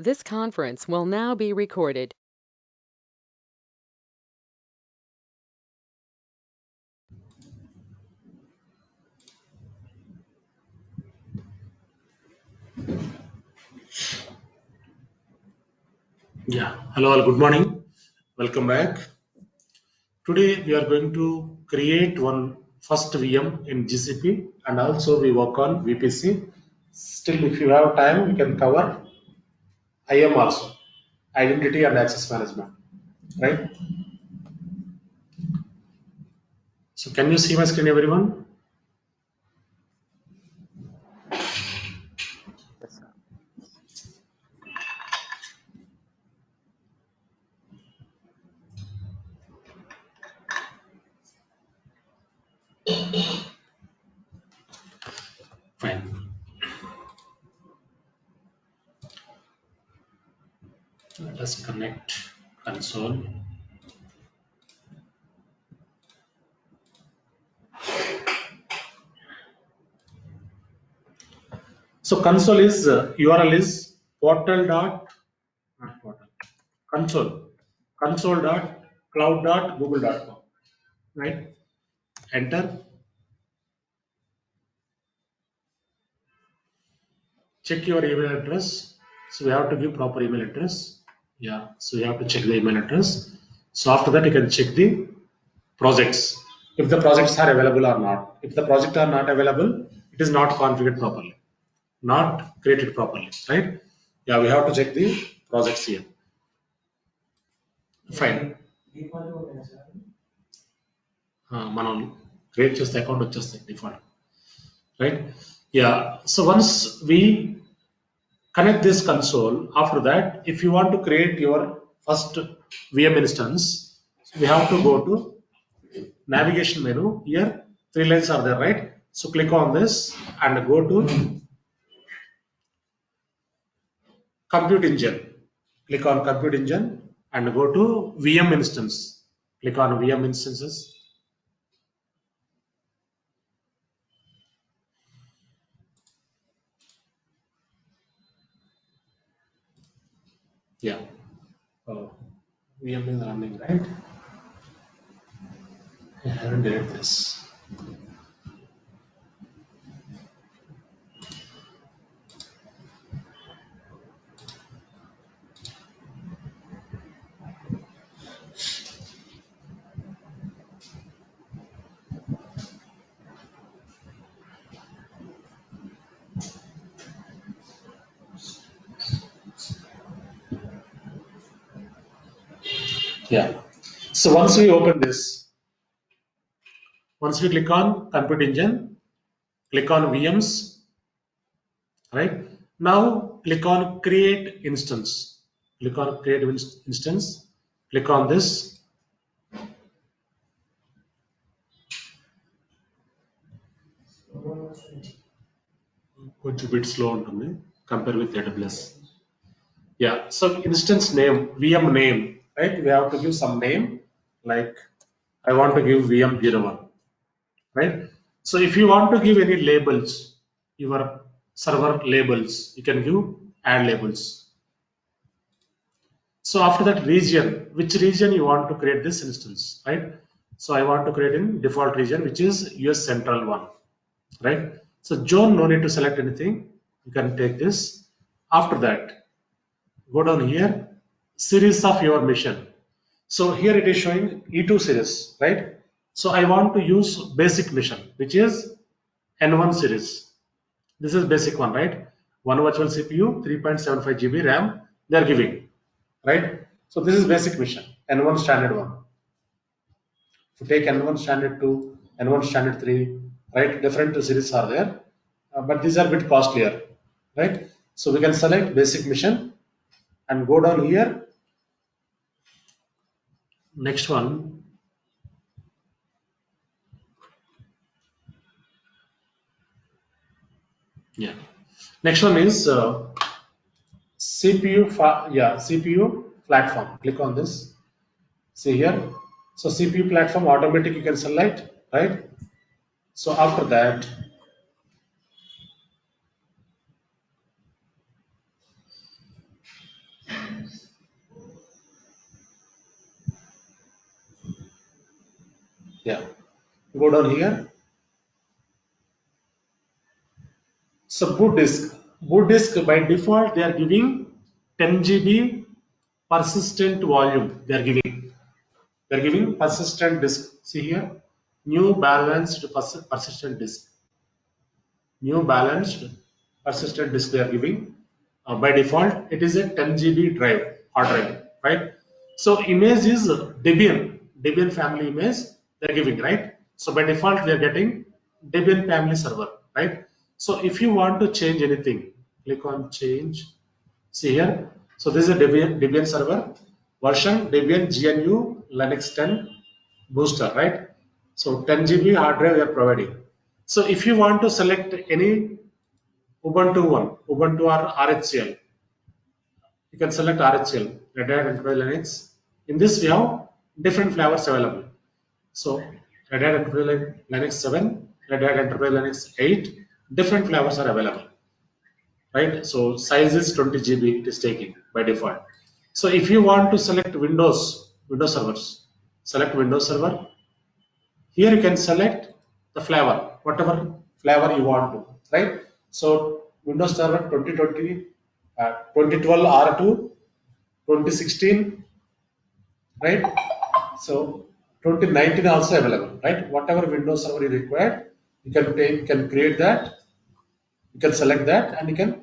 This conference will now be recorded. Yeah, hello all, good morning. Welcome back. Today we are going to create one first VM in GCP and also we work on VPC. Still, if you have time, we can cover IAM also, identity and access management, right? So can you see my screen, everyone? Fine. Let us connect console. So console is URL is portal dot not portal console dot cloud dot google dot com, right? Enter. Check your email address. So we have to give proper email address. Yeah, so you have to check the email address. So after that, you can check the projects, if the projects are available or not. If the project are not available, it is not configured properly, not created properly, right? Yeah, we have to check the projects here. Fine. మనం create చేస్తే account వచ్చేస్తాయి default, right? Yeah, so once we connect this console, after that if you want to create your first VM instance, we have to go to navigation menu. Here three lines are there, right? So click on this and go to compute engine. Click on compute engine and go to VM instance. Click on VM instances. Yeah, VM is running, right? I haven't did this. Yeah, so once we open this, once we click on compute engine, click on VMs, right? Now click on create instance. Click on create instance. Click on this. కొంచెం bit slow ఉంటుంది compare with AWS. Yeah, so instance name, VM name, right? We have to give some name, like I want to give VM01, right? So if you want to give any labels, your server labels, you can give add labels. So after that, region, which region you want to create this instance, right? So I want to create in default region, which is US Central one, right? So zone, no need to select anything. You can take this. After that, go down here, series of your mission. So here it is showing E2 series, right? So I want to use basic mission, which is N1 series. This is basic one, right? One virtual CPU, 3.75 GB RAM, they are giving, right? So this is basic mission, N1 standard one. If you take N1 standard 2, N1 standard 3, right? Different series are there, but these are a bit costlier, right? So we can select basic mission and go down here. Next one, yeah. Next one is CPU platform. Click on this. See here. So CPU platform automatic you can select, right? So after that, Yeah, go down here. So boot disk by default they are giving 10 GB persistent volume. They're giving persistent disk. See here, new balanced persistent disk. New balanced persistent disk they are giving. By default, it is a 10 GB drive, hard drive, right? So image is Debian family image they're giving, right? So by default, we are getting Debian family server, right? So if you want to change anything, click on change. See here. So this is a Debian server version Debian GNU Linux 10 booster, right? So 10 GB hard drive we are providing. So if you want to select any Ubuntu one, Ubuntu or RHCL, you can select RHCL, Red Hat Enterprise Linux. In this we have different flavors available. So Red Hat Enterprise Linux 7, Red Hat Enterprise Linux 8, different flavors are available, right? So size is 20 GB it is taking by default. So if you want to select Windows servers, select Windows server. Here you can select the flavor, whatever flavor you want to, right? So Windows Server 2020, 2012 R2, 2016, right? So 2019 also available, right? Whatever Windows Server you require, you can take, you can create that, you can select that, and you can.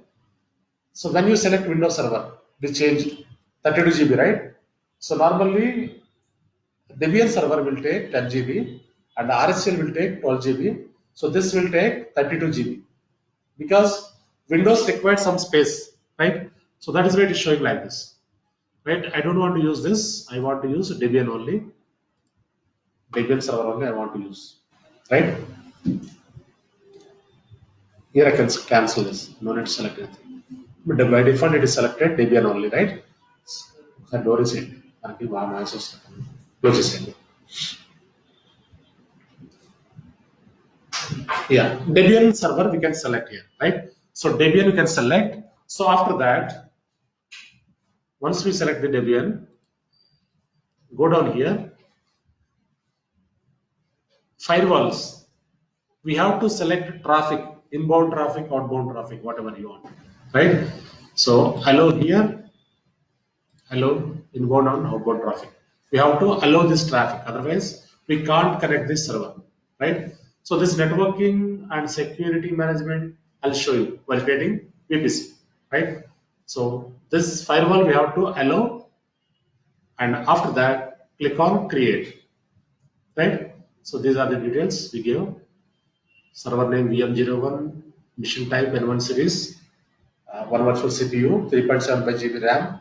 So when you select Windows Server, it changed 32 GB, right? So normally Debian server will take 10 GB and RSL will take 12 GB. So this will take 32 GB because Windows requires some space, right? So that is why it is showing like this, right? I don't want to use this. I want to use Debian only. Debian server only I want to use, right? Here I can cancel this. No need to select anything. But by default it is selected Debian only, right? The door is in. Close this. Yeah, Debian server we can select here, right? So Debian we can select. So after that, once we select the Debian, go down here, firewalls. We have to select traffic, inbound traffic, outbound traffic, whatever you want, right? So allow here, allow inbound and outbound traffic. We have to allow this traffic, otherwise we can't connect this server, right? So this networking and security management, I'll show you while creating VPC, right? So this firewall we have to allow, and after that click on create, right? So these are the details we give. Server name VM01, mission type N1 series, 1 virtual CPU, 3.75 GB RAM,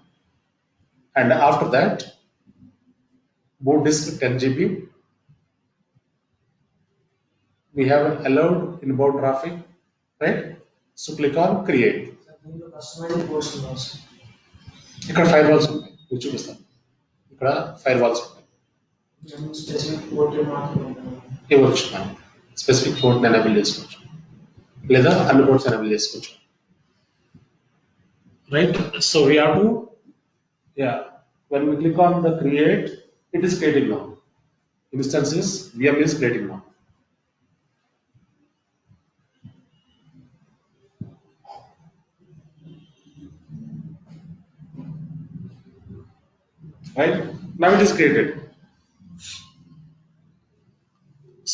and after that boot disk 10 GB. We have allowed inbound traffic, right? So click on create. ఇక్కడ fire walls ఉంటాయి, మీరు చూపిస్తాను. ఇక్కడ fire walls ఉంటాయి, ఇవ్వచ్చు. మనం specific port enable చేసుకోవచ్చు లేదా అన్ని పోర్ట్స్ ఎనేబుల్ చేసుకోవచ్చు, right? So we have to, yeah, when we click on the create, it is creating now. Instance is VM is creating now. Right? Now it is created.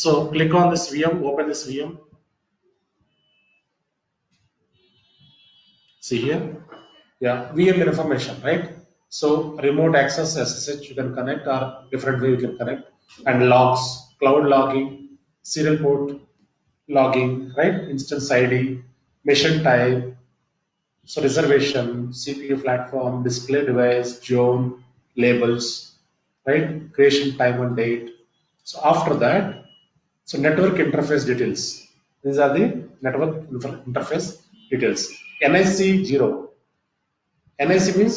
So click on this VM, open this VM. See here, yeah, VM information, right? So remote access SSH you can connect, or different way you can connect, and logs, cloud logging, serial port logging, right? Instance ID, mission type, so reservation, CPU platform, display device, zone, labels, right? Creation time and date. So after that, so network interface details. These are the network interface details. NIC 0. NIC means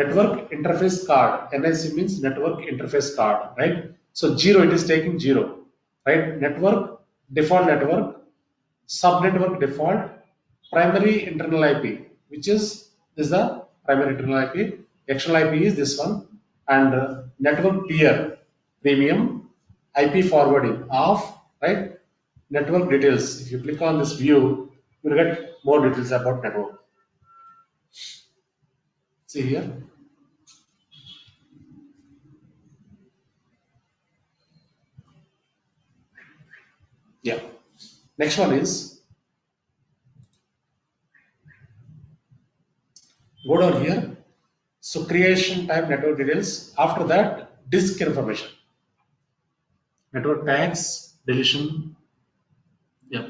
network interface card. NIC means network interface card, right? So 0, it is taking 0, right? Network, default network, subnetwork default, primary internal IP, which is this is the primary internal IP. External IP is this one, and network tier premium, IP forwarding of, right, network details. If you click on this view, you will get more details about network. See here. Yeah. Next one is, go down here. So creation type network details. After that, disk information. Network tags, deletion, yeah,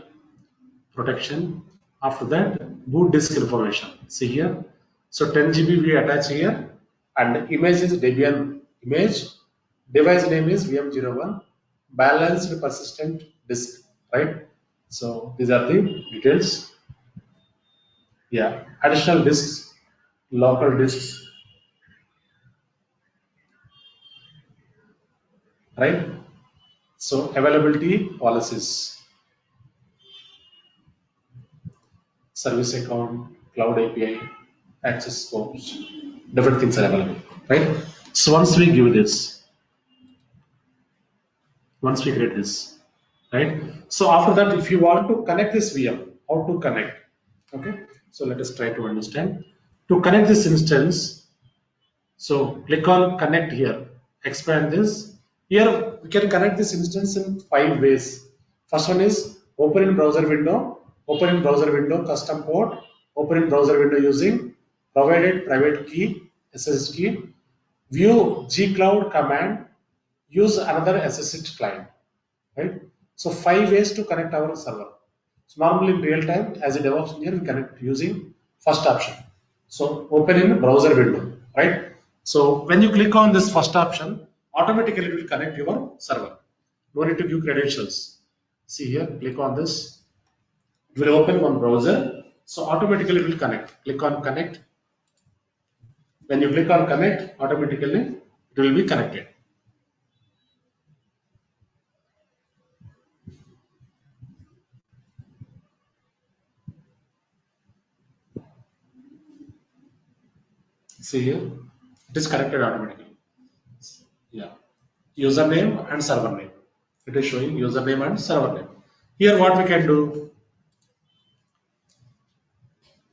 protection. After that, boot disk information. See here. So 10 GB we attach here, and image is Debian image. Device name is VM01. Balanced persistent disk, right? So these are the details. Yeah, additional disks, local disks, right? So availability policies, service account, cloud API, access scopes, different things are available, right? So once we create this, right? So after that, if you want to connect this VM, how to connect? Okay, so let us try to understand. To connect this instance, so click on connect here, expand this. Here we can connect this instance in 5 ways. First one is open in browser window, custom port, open in browser window using provided private key, SSH key, view gcloud command, use another SSH client, right? So 5 ways to connect our server. So normally in real time, as a DevOps engineer, we connect using first option. So open in browser window, right? So when you click on this first option, automatically it will connect your server. No need to give credentials. See here, click on this. It will open one browser. So automatically it will connect. Click on connect. When you click on connect, automatically it will be connected. See here, it is connected automatically. Yeah, username and server name. It is showing username and server name. Here what we can do,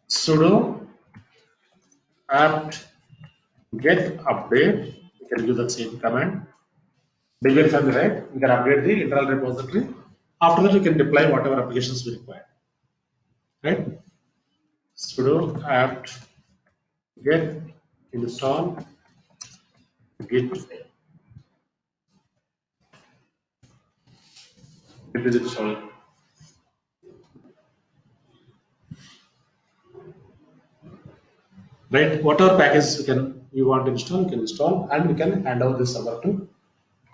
sudo apt get update. We can use the same command. Debian family, right? We can update the internal repository. After that, we can deploy whatever applications we require, right? Sudo apt get install git. It is installed. Right? Whatever package we want to install, we can install, and we can hand over this server to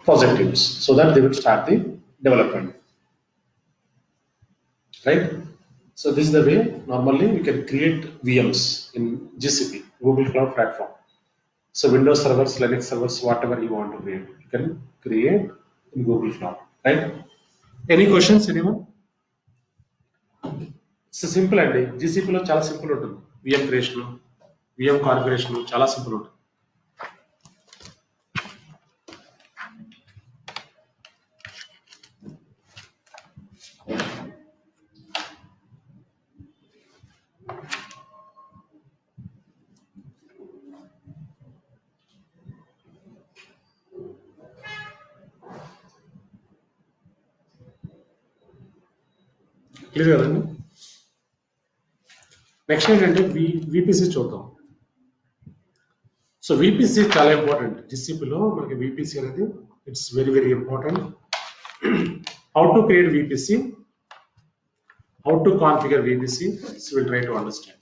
project teams so that they will start the development, right? So this is the way normally we can create VMs in GCP, Google Cloud Platform. So Windows servers, Linux servers, whatever you want to create, you can create in Google Cloud, right? Any questions, anyone? It's simple అండి. GCP లో చాలా simple ఉంటుంది. VM creation, VM configuration చాలా simple ఉంటుంది. Clear కదండి? Next ఏంటంటే VPC చూద్దాం. So VPC చాలా ఇంపార్టెంట్. GCPలో మనకి VPC అనేది it's very very important. How to create VPC, how to configure VPC, so we'll try to understand.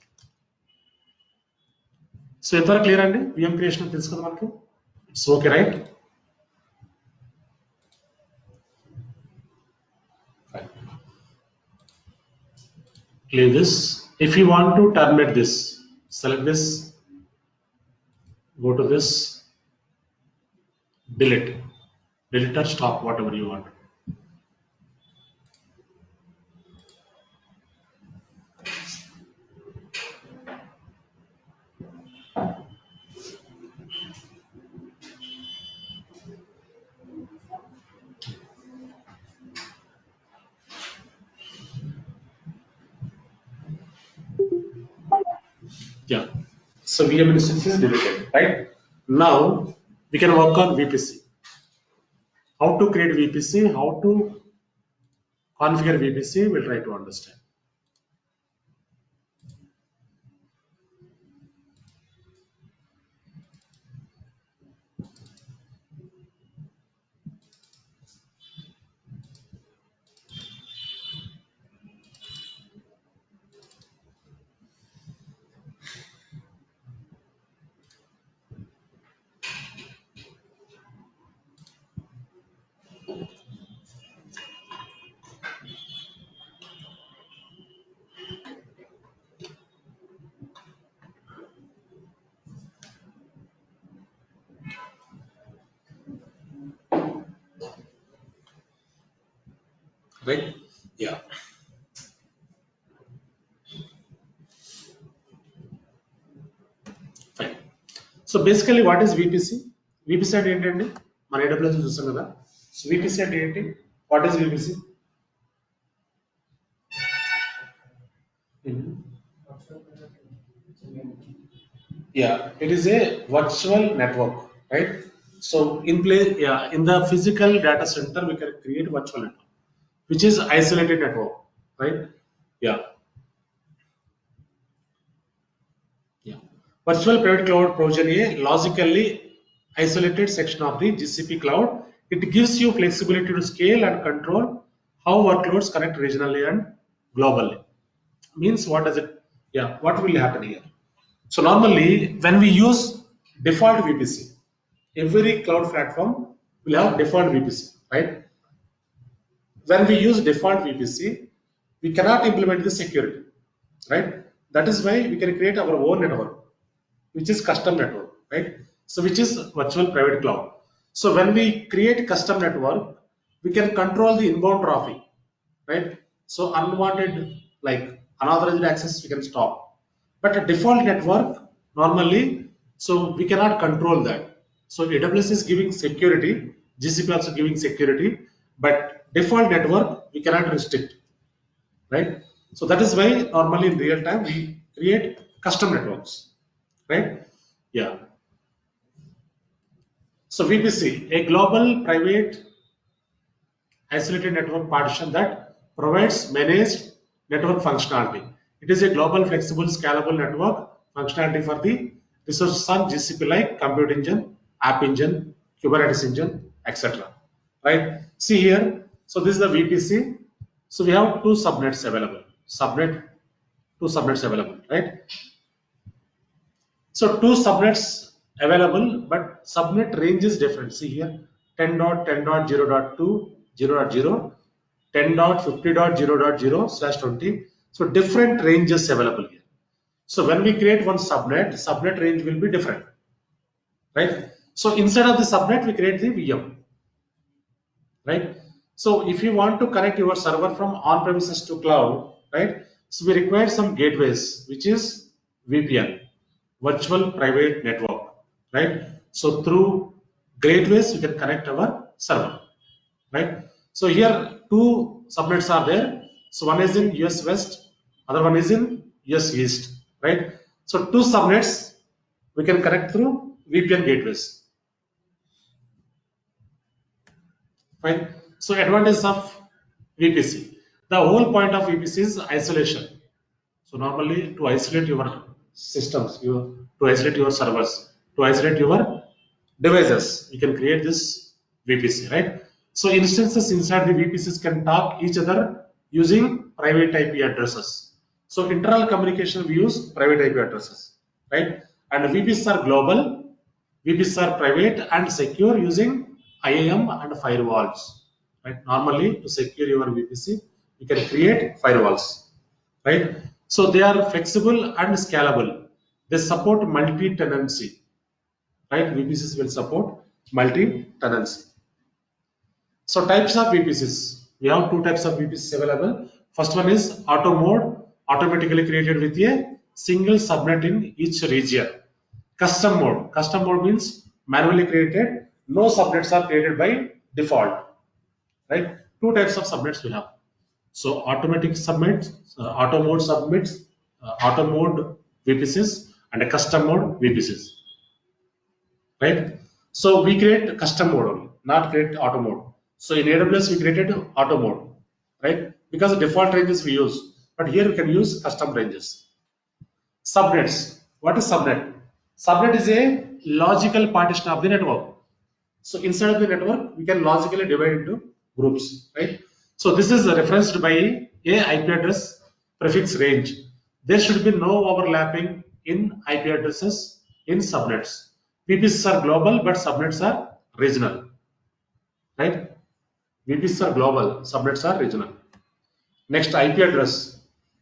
So ఎంతవరకు క్లియర్ అండి? VM క్రియేషన్ తెలుసు కదా మనకి. It's okay, right? Clear this. If you want to terminate this, select this, go to this, delete or stop, whatever you want. Yeah. So VM instance is deleted, right? Now we can work on VPC. How to create VPC, how to configure VPC, we'll try to understand. Right? Yeah. Fine. So basically, what is VPC? VPC అంటే ఏంటండి? మన AWS చూస్తాం కదా. So VPC అంటే ఏంటి? What is VPC? Yeah, it is a virtual network, right? So in the physical data center, we can create virtual network, which is isolated network, right? Yeah, yeah. Virtual private cloud provision a logically isolated section of the GCP cloud. It gives you flexibility to scale and control how workloads connect regionally and globally. Means what does it? Yeah, what will happen here? So normally when we use default VPC, every cloud platform will have default VPC, right? When we use default VPC, we cannot implement the security, right? That is why we can create our own network, which is custom network, right? So which is virtual private cloud. So when we create custom network, we can control the inbound traffic, right? So unwanted, like unauthorized access, we can stop. But a default network, normally, so we cannot control that. So AWS is giving security, GCP also giving security, but default network, we cannot restrict, right? So that is why normally in real time, we create custom networks, right? Yeah. So VPC, a global private isolated network partition that provides managed network functionality. It is a global, flexible, scalable network functionality for the resources on GCP like Compute Engine, App Engine, Kubernetes Engine, etc. Right? See here. So this is the VPC. So we have two subnets available. Two subnets available, right? So two subnets available, but subnet range is different. See here, 10.10.0.2, 0.0, 10.50.0.0/20. So different ranges available here. So when we create one subnet, subnet range will be different, right? So inside of the subnet, we create the VM, right? So if you want to connect your server from on-premises to cloud, right? So we require some gateways, which is VPN, virtual private network, right? So through gateways, we can connect our server, right? So here two subnets are there. So one is in US West, other one is in US East, right? So two subnets we can connect through VPN gateways. Fine. So advantage of VPC. The whole point of VPC is isolation. So normally to isolate your systems, to isolate your servers, to isolate your devices, you can create this VPC, right? So instances inside the VPCs can talk each other using private IP addresses. So internal communication we use private IP addresses, right? And VPCs are global, VPCs are private and secure using IAM and firewalls, right? Normally to secure your VPC, you can create firewalls, right? So they are flexible and scalable. They support multi-tenancy, right? VPCs will support multi-tenancy. So types of VPCs. We have two types of VPCs available. First one is auto mode, automatically created with a single subnet in each region. Custom mode. Custom mode means manually created. No subnets are created by default, right? Two types of subnets we have. So automatic subnets, auto mode subnets, auto mode VPCs, and a custom mode VPCs, right? So we create custom mode only, not create auto mode. So in AWS we created auto mode, right? Because the default ranges we use, but here we can use custom ranges. Subnets. What is subnet? Subnet is a logical partition of the network. So inside of the network, we can logically divide into groups, right? So this is referenced by a IP address prefix range. There should be no overlapping in IP addresses in subnets. VPCs are global, but subnets are regional, right? VPCs are global, subnets are regional. Next, IP address.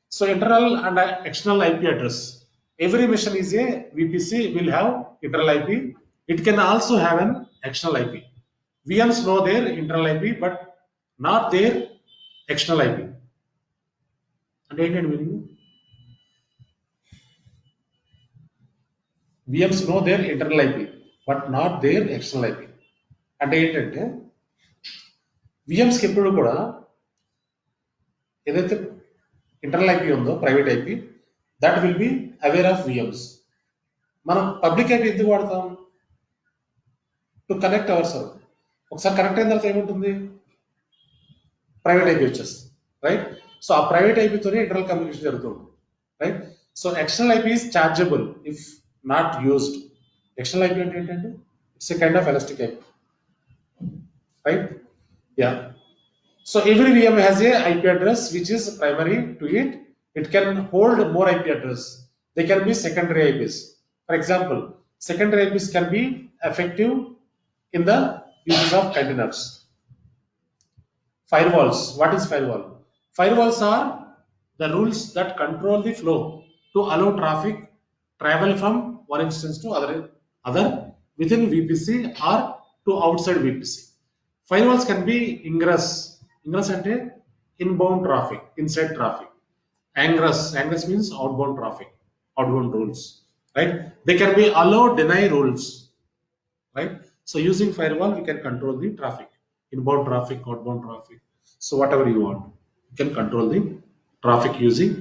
So internal and external IP address. Every machine is a VPC will have internal IP. It can also have an external IP. VMs know their internal IP, but not their external IP. And ఏంటండి meaning? VMs know their internal IP, but not their external IP. అంటే ఏంటంటే VMs కి ఎప్పుడు కూడా ఏదైతే internal IP ఉందో private IP that will be aware of VMs. మనం public IP ఎందుకు వాడతాం? To connect our server. ఒకసారి కనెక్ట్ అయిన తర్వాత ఏముంటుంది? ప్రైవేట్ ఐపీ వచ్చేస్తుంది, రైట్? సో ఆ ప్రైవేట్ ఐపీతోనే ఇంటర్నల్ కమ్యూనికేషన్ జరుగుతుంది, right? So external IP is chargeable if not used. External IP అంటే ఏంటంటే it's a kind of elastic IP, right? Yeah. So every VM has a IP address which is primary to it. It can hold more IP address. They can be secondary IPs. For example, secondary IPs can be effective in the uses of containers. Firewalls. What is firewall? Firewalls are the rules that control the flow to allow traffic travel from one instance to other within VPC or to outside VPC. Firewalls can be ingress. Ingress ante inbound traffic, inside traffic. Angress means outbound traffic, outbound rules, right? They can be allow, deny rules, right? So using firewall, we can control the traffic, inbound traffic, outbound traffic. So whatever you want, you can control the traffic using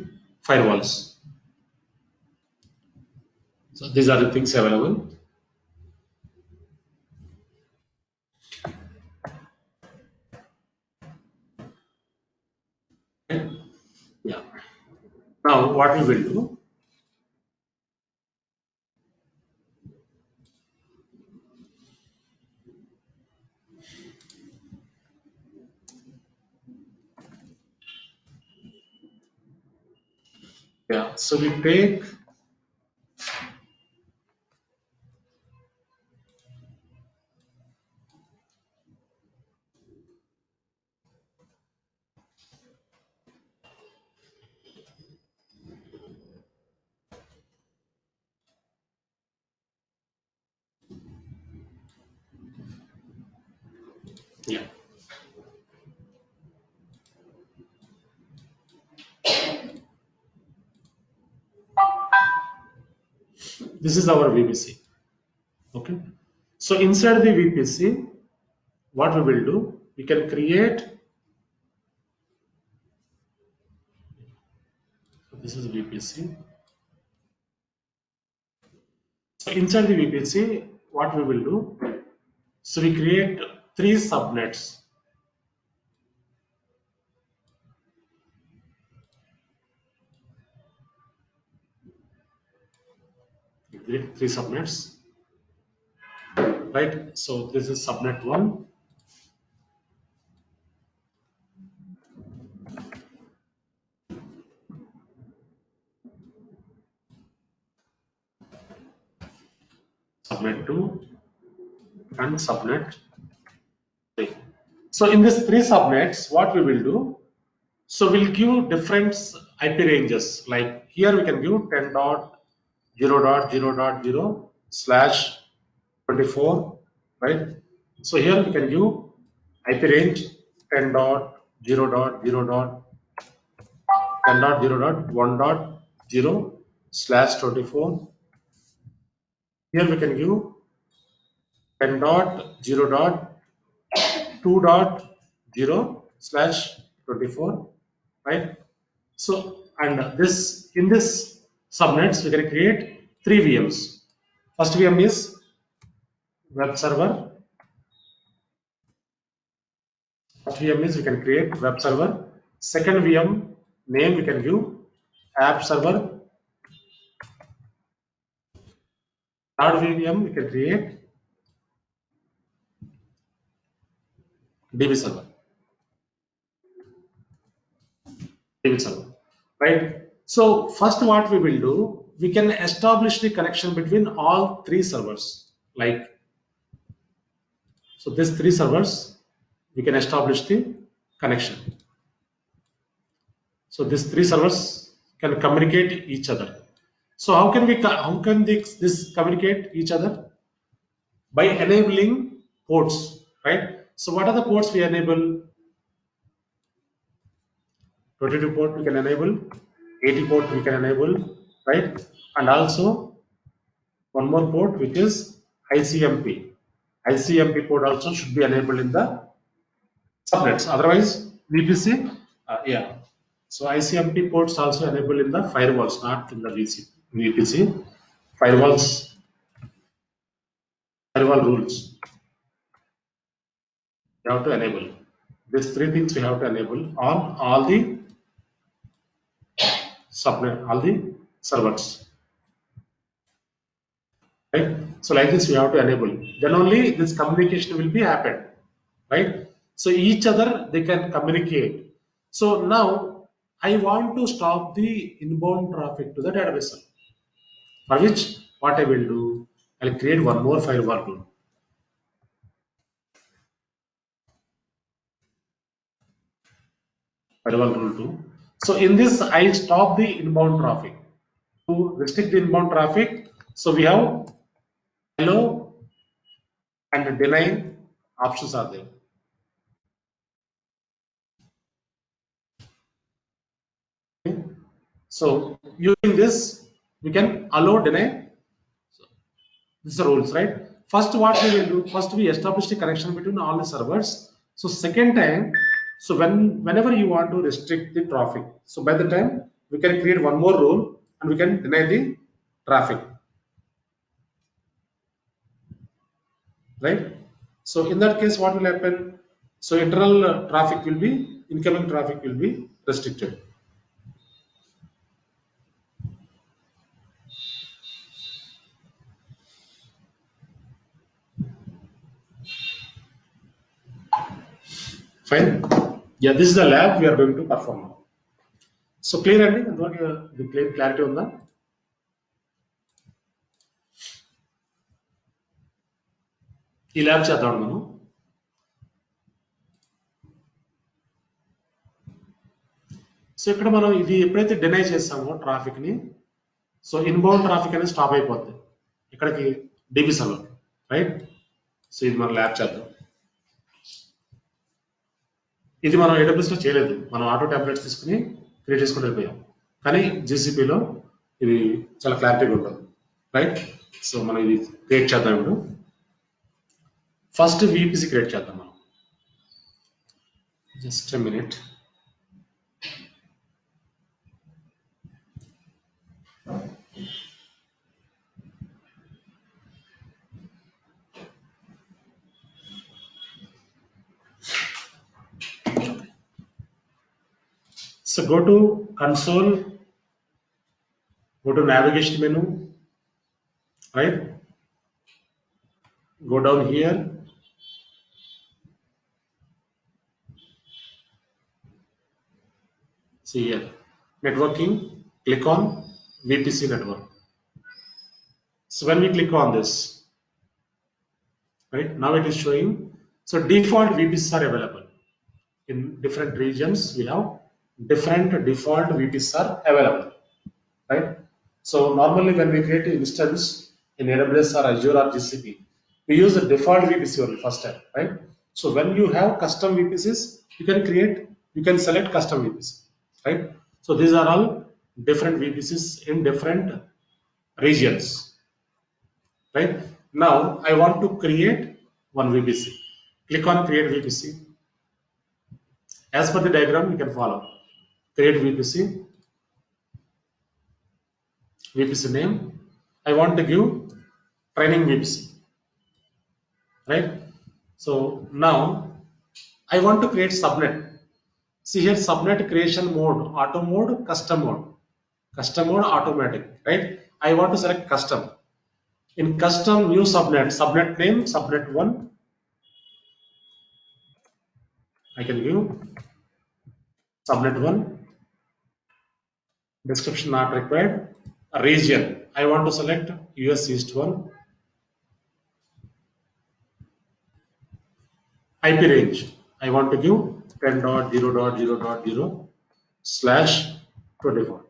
firewalls. So these are the things available. Yeah. Now what we will do? Yeah. So we take yeah. This is our VPC. Okay. So inside the VPC, what we will do? We can create. This is VPC. So inside the VPC, what we will do? So we create 3 subnets. We create 3 subnets, right? So this is subnet 1. Subnet 2 and subnet 3. So in these 3 subnets, what we will do? So we'll give different IP ranges. Like here we can give 10.0.0.0/24, right? So here we can give IP range 10.0.1.0/24. Here we can give 10.0.2.0/24, right? So and this in this subnets we can create three VMs. First VM is web server. First VM is we can create web server. Second VM name we can give app server. Third VM we can create DB server. DB server, right? So first what we will do, we can establish the connection between all three servers. Like, so these three servers, we can establish the connection. So these three servers can communicate each other. So how can this communicate each other? By enabling ports, right? So what are the ports we enable? 22 port we can enable, 80 port we can enable, right? And also one more port which is ICMP. ICMP port also should be enabled in the subnets. Otherwise, VPC, yeah. So ICMP ports also enabled in the firewalls, not in the VPC. Firewall rules. You have to enable. These three things we have to enable on all the subnet, all the servers. Right? So like this we have to enable. Then only this communication will be happen. Right? So each other they can communicate. So now I want to stop the inbound traffic to the database server. For which what I will do, I'll create one more firewall rule. Firewall rule 2. So in this I stop the inbound traffic. To restrict the inbound traffic, so we have allow and deny options are there. Okay. So using this, we can allow, deny. So this is the rules, right? First, what we will do? First, we establish the connection between all the servers. So second time, so whenever you want to restrict the traffic, so by the time we can create one more rule and we can deny the traffic, right? So in that case, what will happen? So internal traffic will be, incoming traffic will be restricted. Fine. Yeah, this is the lab we are going to perform now. So clear అండి అందువరకు the clarity ఉందా? ఈ lab చేద్దాం మనం. So ఇక్కడ మనం ఇది ఎప్పుడైతే deny చేస్తామో ట్రాఫిక్ ని, సో ఇన్బౌండ్ ట్రాఫిక్ అనేది స్టాప్ అయిపోద్ది ఇక్కడికి డిబి సర్వర్, రైట్? సో ఇది మనం ల్యాబ్ చేద్దాం. ఇది మనం AWS లో చేయలేదు, మనం ఆటో టెంప్లెట్స్ తీసుకుని క్రియేట్ చేసుకుంటూ వెళ్ళిపోయాం. కానీ జీసీపీలో ఇది చాలా క్లారిటీగా ఉంటుంది, రైట్? సో మనం ఇది క్రియేట్ చేద్దాం. ఇప్పుడు ఫస్ట్ VPC క్రియేట్ చేద్దాం మనం. Just a minute. So go to console, go to navigation menu, right? Go down here. See here, networking, click on VPC network. So when we click on this, right, now it is showing, so default VPCs are available. In different regions, we have different default VPCs are available, right? So normally when we create an instance in AWS or Azure or GCP, we use the default VPC only first time, right? So when you have custom VPCs, you can select custom VPC, right? So these are all different VPCs in different regions, right? Now I want to create one VPC. Click on create VPC. As per the diagram, you can follow. Create VPC, VPC name. I want to give training VPC, right? So now I want to create subnet. See here, subnet creation mode, auto mode, custom mode. Custom mode, automatic, right? I want to select custom. In custom, new subnet, subnet name, subnet 1. I can give subnet 1, description not required. Region, I want to select US East 1. IP range, I want to give 10.0.0.0/24.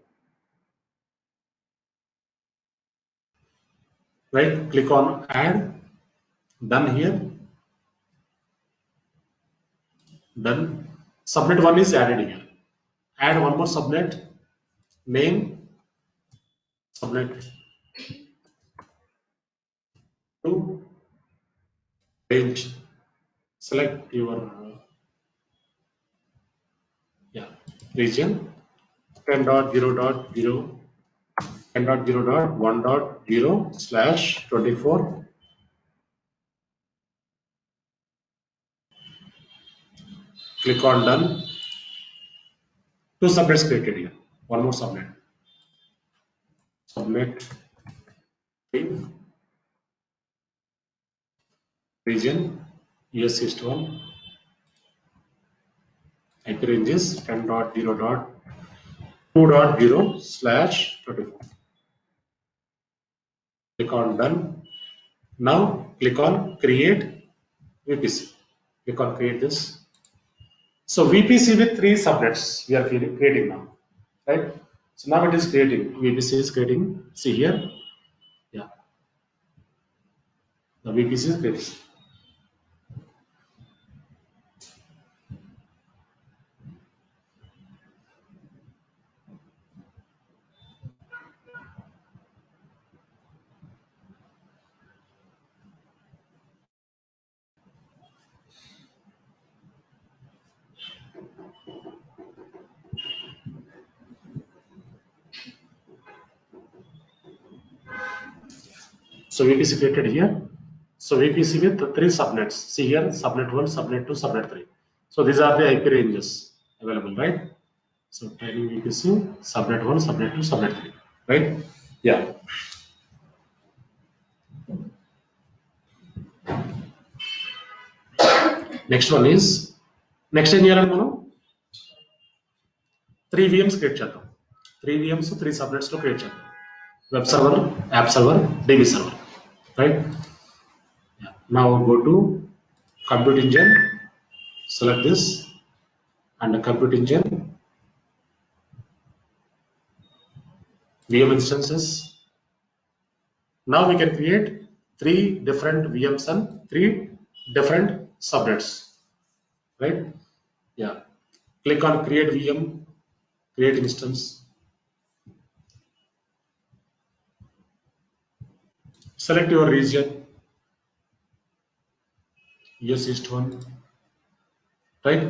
Right? Click on add. Done here. Done. Subnet 1 is added here. Add one more subnet. Name subnet 2. Range. Select your region 10.0.0 10.0.1.0/24. Click on done. 2 subnets created here. One more subnet. Subnet 3. Region US East 1. IP range is 10.0.2.0/24. Click on done. Now click on create VPC. Click on create this. So VPC with 3 subnets we are creating now, right? So now it is creating. VPC is creating. See here. Yeah, the VPC is creating. So VPC created here. So VPC with 3 subnets. See here, subnet 1, subnet 2, subnet 3. So these are the IP ranges available, right? So training VPC, subnet 1, subnet 2, subnet 3, right? Yeah. Next one is, next in here, 3 VMs create చేద్దాం. 3 VMs, 3 subnets to create చేద్దాం. Web server, app server, DB server, right? Yeah. Now go to Compute Engine, select this, and the Compute Engine, VM instances. Now we can create 3 different VMs and 3 different subnets, right? Yeah. Click on create VM, create instance. Select your region, US East 1, right?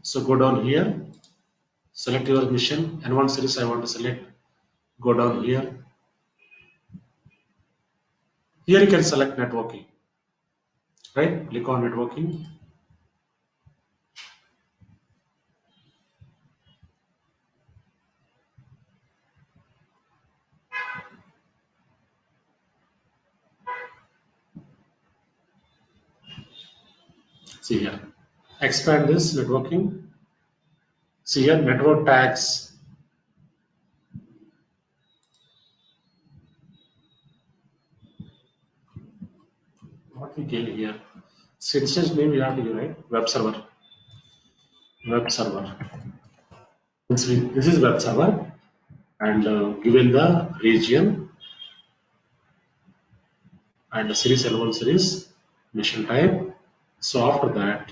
So go down here, select your mission, N1 series I want to select, go down here. Here you can select networking, right? Click on networking. See here, expand this networking. See here, network tags. What we get here, instance name you have to give, right? Web server. Web server. This is web server, and given the region and the series L1 series, mission type. So after that,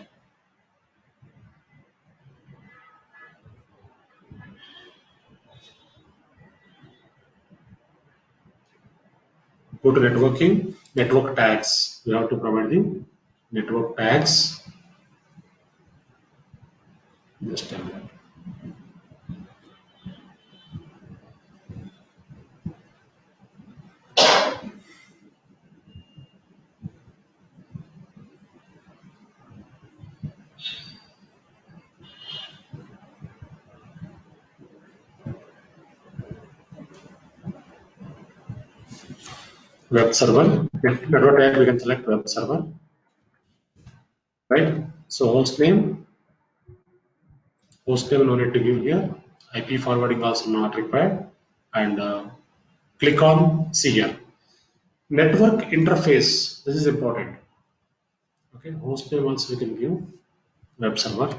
go to networking, network tags. We have to provide the network tags. Just a minute. web server. Network tag we can select web server, right? So host name no need to give here. IP forwarding also not required, and click on see here. Network interface. This is important. Okay, host name also we can give web server.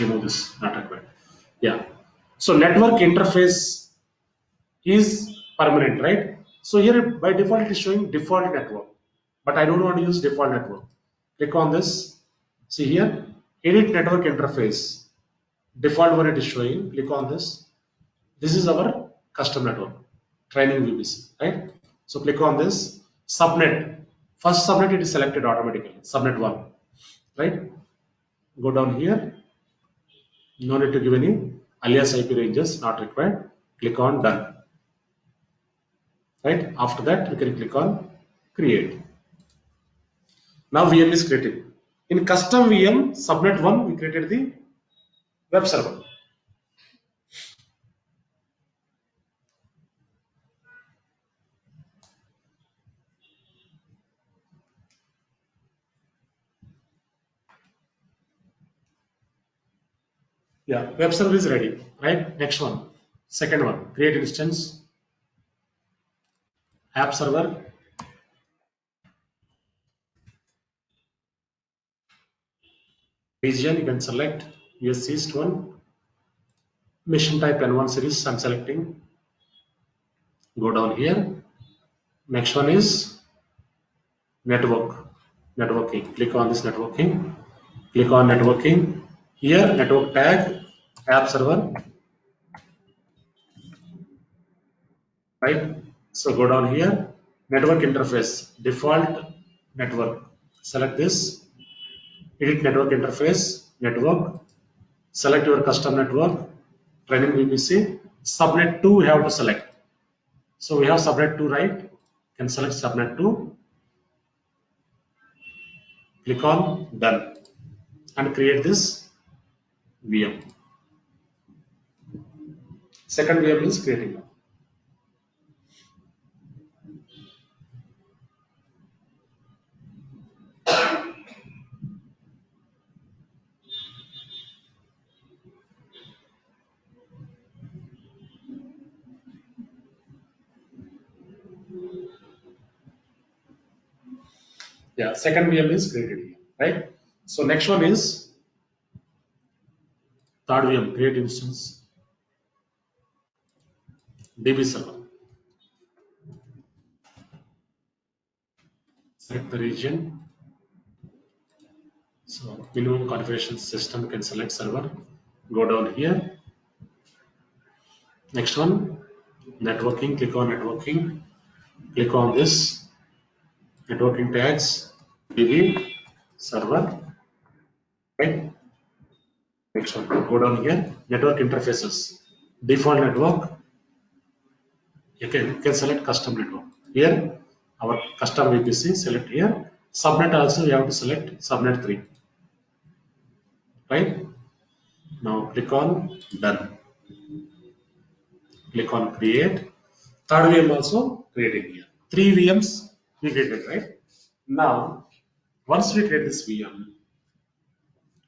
Remove this, not required. Yeah. So network interface is permanent, right? So here by default it is showing default network, but I don't want to use default network. Click on this. See here, edit network interface. Default one it is showing. Click on this. This is our custom network, training VPC, right? So click on this subnet. First subnet it is selected automatically. Subnet one, right? Go down here. No need to give any alias IP ranges, not required. Click on done. Right? After that, we can click on create. Now VM is created. In custom VM subnet 1, we created the web server. Yeah, web server is ready. Right? Next one. Second one, create instance, app server, region, you can select US East one, mission type N1 series, I'm selecting. Go down here. Next one is networking. Click on this networking. Click on networking. Here, network tag, app server, right? So go down here, network interface, default network. Select this, edit network interface, network, select your custom network, training VPC, subnet 2 we have to select. So we have subnet 2, right? Can select subnet 2, click on done and create this VM. Second VM is creating now. Yeah, second VM is created here, right? So next one is third VM, create instance, DB server. Select the region. So minimum configuration system can select server. Go down here. Next one, networking. Click on networking. Click on this networking tags, DB server. Right. Next one, go down here. Network interfaces. Default network. You can select custom network. Here, our custom VPC. Select here. Subnet also you have to select subnet 3. Right. Now click on done. Click on create. Third VM also creating here. 3 VMs we created, right? Now, once we create this VM,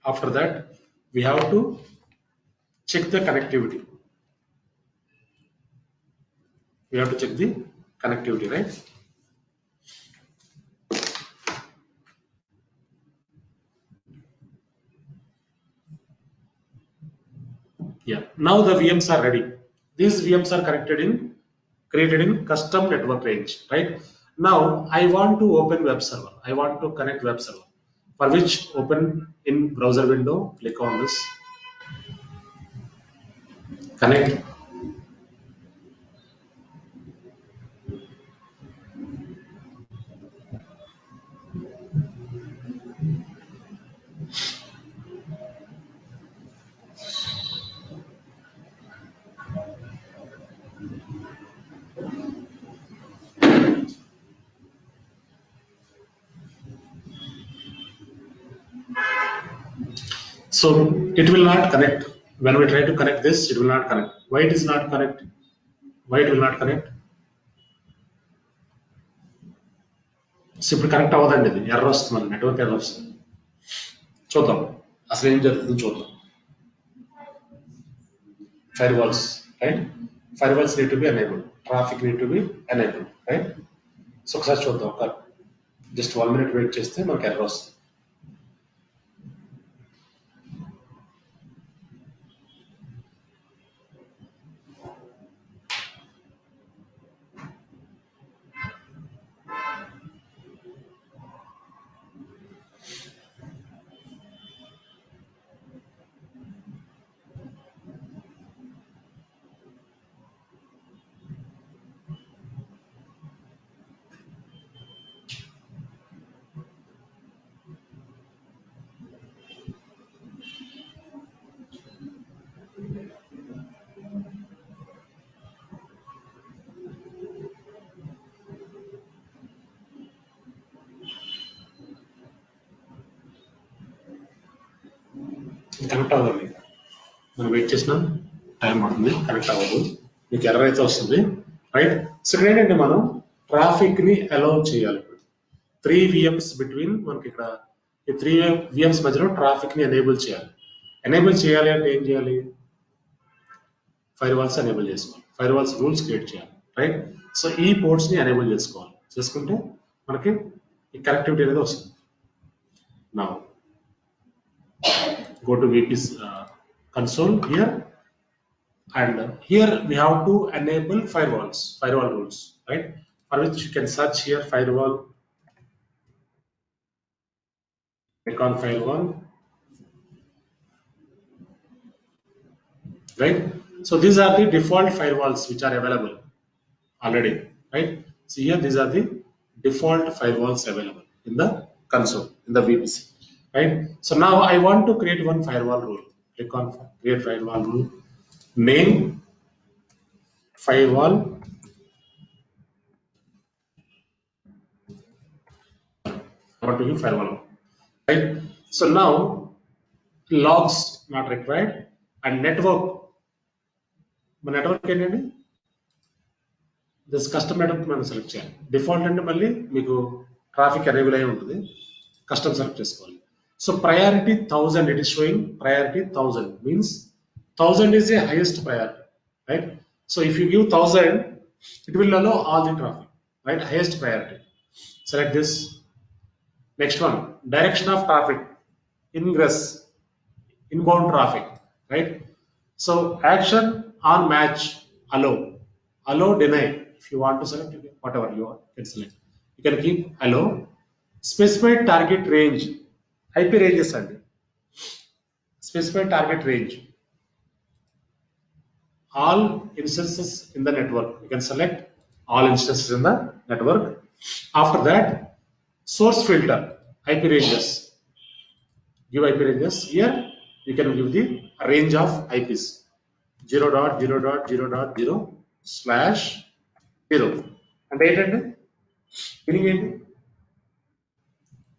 after that, we have to check the connectivity. We have to check the connectivity, right? Yeah. Now the VMs are ready. These VMs are created in custom network range, right? Now I want to open web server. I want to connect web server. For which open in browser window, click on this connect. So it will not connect. When we try to connect this, it will not connect. Why it is not connect? Why it will not connect? So ఇప్పుడు connect అవ్వదండి, ఇది ఎర్ర వస్తుంది, network ఎర్ర వస్తుంది. చూద్దాం అసలు ఏం జరుగుతుందో చూద్దాం. Firewalls, right? Firewalls need to be enabled, traffic need to be enabled, right? So ఒకసారి చూద్దాం, ఒక జస్ట్ 1 minute వెయిట్ చేస్తే మనకి ఎర్ర వస్తుంది. కనెక్ట్ అవ్వదండి, మనం వెయిట్ చేసిన టైం పడుతుంది, కనెక్ట్ అవ్వదు, మీకు ఎర్రర్ అయితే వస్తుంది, రైట్? సో ఇక్కడ ఏంటంటే మనం ట్రాఫిక్ ని అలౌ చేయాలి. 3 VMs బిట్వీన్, మనకి ఇక్కడ ఈ 3 VMs మధ్యలో ట్రాఫిక్ ని ఎనేబుల్ చేయాలి. ఎనేబుల్ చేయాలి అంటే ఏం చేయాలి? ఫైర్ వాల్స్ ఎనేబుల్ చేసుకోవాలి, ఫైర్ వాల్స్ రూల్స్ క్రియేట్ చేయాలి, రైట్? సో ఈ పోర్ట్స్ ని ఎనేబుల్ చేసుకోవాలి, చేసుకుంటే మనకి ఈ కనెక్టివిటీ అనేది వస్తుంది. నా go to VP's console here, and here we have to enable firewall rules, right? For which you can search here firewall, click on firewall, right? So these are the default firewalls which are available already, right? So here these are the default firewalls available in the console, in the VPC, right? So now I want to create one firewall rule. Click on create firewall rule, name firewall, I want to give firewall, right? So now logs not required, and network, మన network ఏంటండి, this custom network మనం select చేయాలి. Default అంటే మళ్ళీ మీకు traffic enable అయి ఉంటుంది, custom select చేసుకోవాలి. So priority 1000, it is showing priority 1000, means 1000 is a highest priority, right? So if you give 1000, it will allow all the traffic, right? Highest priority. Select this. Next one, direction of traffic, ingress, inbound traffic, right? So action on match, allow, deny. If you want to select, whatever you want, you can select. You can keep allow. Specified target range, IP ranges అండి. Specified target range, all instances in the network. You can select all instances in the network. After that, source filter, IP ranges. Give IP ranges. Here you can give the range of IPs. 0.0.0.0/0 అంటే ఏంటంటే meaning ఏంటి,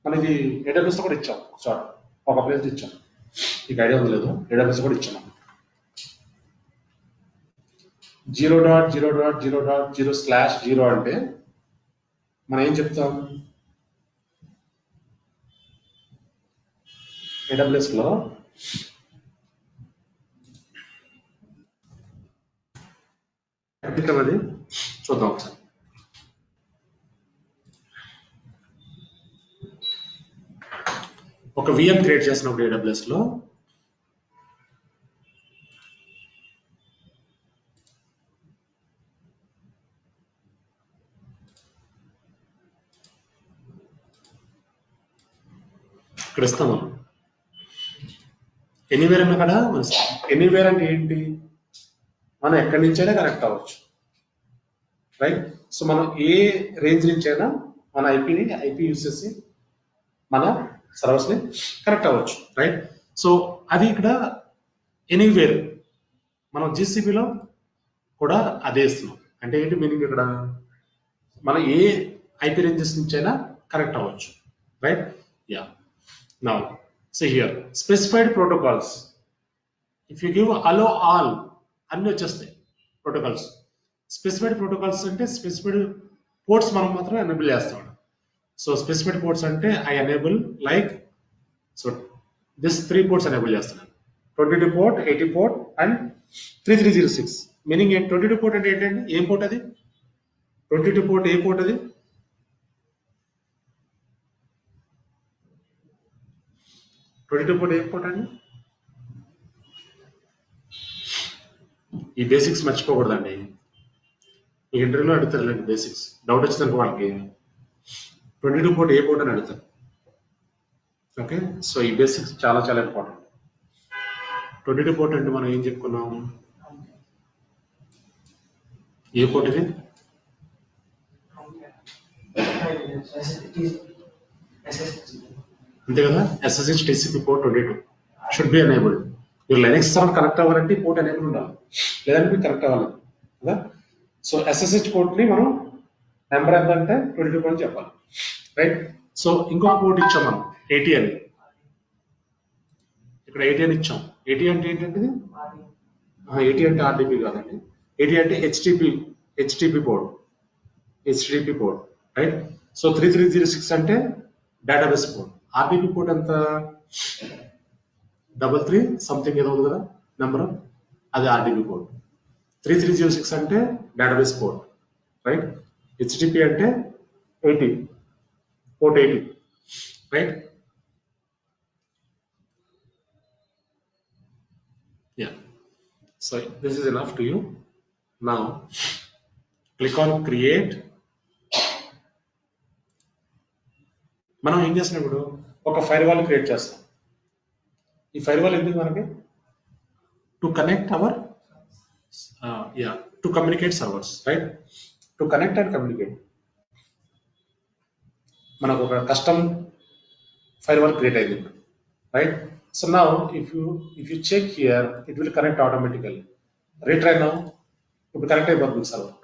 మనకి AWS కూడా ఇచ్చాం, sorry ఒక place ఇచ్చాం, మీకు idea ఉంది లేదు, AWS కూడా ఇచ్చాం. 0.0.0.0/0 అంటే మనం ఏం చెప్తాం, AWS లో అది చూద్దాం ఒకసారి. ఒక VM క్రియేట్ చేసినప్పుడు AWS లో ఇక్కడ ఇస్తాం మనం ఎనీవేర్ అన్న కదా. ఎనీవేర్ అంటే ఏంటి, మనం ఎక్కడి నుంచైనా కనెక్ట్ అవ్వచ్చు, రైట్? సో మనం ఏ రేంజ్ నుంచి అయినా మన ఐపీ యూస్ చేసి మన సర్వర్స్ ని కనెక్ట్ అవ్వచ్చు, రైట్? సో అది ఇక్కడ ఎనీవేర్. మనం జీసీబీలో కూడా అదే ఇస్తున్నాం. అంటే ఏంటి మీనింగ్, ఇక్కడ మనం ఏ ఐపీ రేంజెస్ నుంచి అయినా కనెక్ట్ అవ్వచ్చు, right? Yeah. Now See here, specified protocols. If you give allow all, అన్ని వచ్చేస్తాయి ప్రోటోకాల్స్. స్పెసిఫైడ్ ప్రోటోకాల్స్ అంటే స్పెసిఫైడ్ పోర్ట్స్ మనం మాత్రం ఎనేబుల్ చేస్తాం. సో స్పెసిఫైడ్ పోర్ట్స్ అంటే I enable like, so this 3 ports enable చేస్తున్నాను, 22 port, 80 port and 3306. Meaning 22 port అంటే ఏంటండి, ఏ పోర్ట్ అది? 22 పోర్ట్ ఏ పోర్ట్ అది? 22 పోర్ట్ ఏ పోర్ట్ అండి? ఈ బేసిక్స్ మర్చిపోకూడదండి, ఈ ఇంటర్వ్యూలో అడుగుతారులేండి బేసిక్స్. డౌట్ వచ్చిందనుకో వాళ్ళకి 22 పోర్ట్ ఏ పోర్ట్ అని అడుగుతారు. ఓకే, సో ఈ బేసిక్స్ చాలా చాలా ఇంపార్టెంట్. 22 పోర్ట్ అంటే మనం ఏం చెప్పుకున్నాం, ఏ పోర్ట్ ఇది? అంతే కదా, SSH TCP port 22 should be enabled. మీరు లైనక్స్ సర్వర్ కనెక్ట్ అవ్వాలంటే పోర్ట్ ఎనేబుల్ ఉండాలి, లేదంటే మీరు కనెక్ట్ అవ్వాలి కదా. సో SSH పోర్ట్ ని మనం నెంబర్ ఎంత అంటే 22 పోర్ట్ చెప్పాలి, రైట్. సో ఇంకొక పోర్ట్ ఇచ్చాం మనం 80 అని, ఇక్కడ 80 అని ఇచ్చాం. 80 అంటే ఏంటంటే 80 అంటే RDP కాదండి, 80 అంటే HTTP port, HTTP port, right. So 3306 అంటే డేటాబేస్ పోర్ట్. RDP పోర్ట్ ఎంత, 33 సంథింగ్ ఏదో ఉంది కదా నెంబర్, అది RDP పోర్ట్. 3306 అంటే డేటాబేస్ పోర్ట్, రైట్. HTTP అంటే 80 port 80, right. Yeah, so this is enough to you. Now click on create. మనం ఏం చేసినప్పుడు ఒక ఫైర్ వాల్ క్రియేట్ చేస్తాం. ఈ ఫైర్ వాల్ ఎందుకు మనకి, to connect our to communicate servers, right. To connect and communicate. మనకు ఒక కస్టమ్ ఫైర్ వాల్ క్రియేట్ అయింది, right. So now if you check here, it will connect automatically. Retry now. ఇప్పుడు connect అయిపోతుంది server.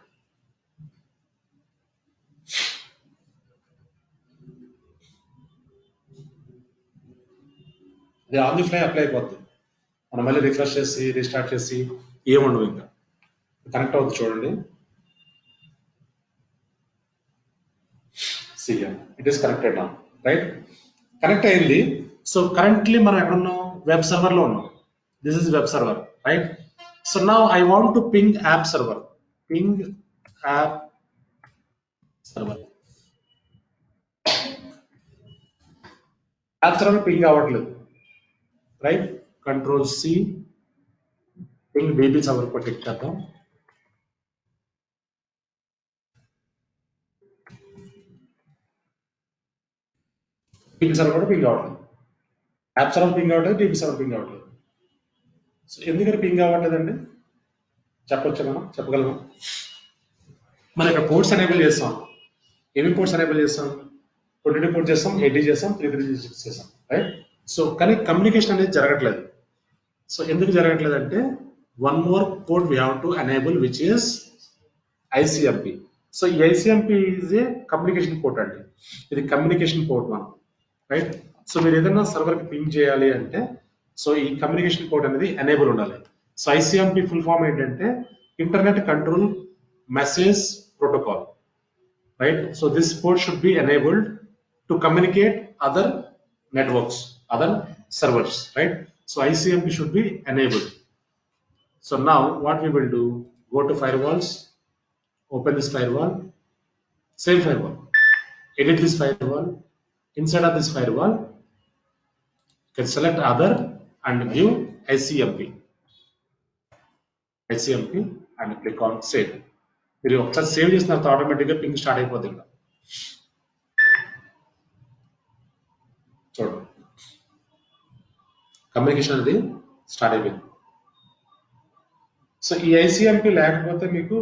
అది on the fly apply అయిపోద్ది. మనం మళ్ళీ refresh చేసి రీస్టార్ట్ చేసి ఏముండవు, ఇంకా కనెక్ట్ అవుతుంది చూడండి. It is connected now, right. Connect అయింది. సో కరెంట్లీ మనం ఎక్కడున్నాం, వెబ్ సర్వర్ లో ఉన్నాం. This is web server, right. So now I want to ping app server. Ping app server. App server ping అవ్వట్లేదు, రైట్. Control C, ping DB server protect చేద్దాం. పింగ్ server కూడా పింగ్ అవ్వట్లేదు, యాప్ సర్వర్ పింగ్ అవ్వట్లేదు, TP server ping అవ్వట్లేదు. So ఎందుకని ping అవ్వట్లేదండి చెప్పొచ్చు, మనం చెప్పగలము. మనం ఇక్కడ పోర్ట్స్ ఎనేబుల్ చేస్తాం. ఏమి పోర్ట్స్ ఎనేబుల్ చేస్తాం, 22 పోర్ట్ చేస్తాం, 80 చేస్తాం, 3306 చేస్తాం, రైట్. సో కానీ కమ్యూనికేషన్ అనేది జరగట్లేదు. సో ఎందుకు జరగట్లేదు అంటే, one more port we have to enable which is ICMP. So ఈ ICMP is a communication port అండి, ఇది కమ్యూనికేషన్ పోర్ట్ మనం, రైట్. సో మీరు ఏదైనా సర్వర్ కి పింగ్ చేయాలి అంటే, సో ఈ కమ్యూనికేషన్ పోర్ట్ అనేది ఎనేబుల్ ఉండాలి. సో ICMP ఫుల్ ఫామ్ ఏంటంటే internet control message protocol, right. So this port should be enabled to communicate other networks, other servers, right. So ICMP should be enabled. So now what we will do, go to firewalls, open this firewall, same firewall, edit this firewall. Inside of this firewall, you can select other and give ICMP and click on save. మీరు ఒకసారి save చేసిన తర్వాత ఆటోమేటిక్గా ping start అయిపోతుంది. ఇంకా చూడండి, communication అనేది start అయిపోయింది. సో ఈ ICMP లేకపోతే మీకు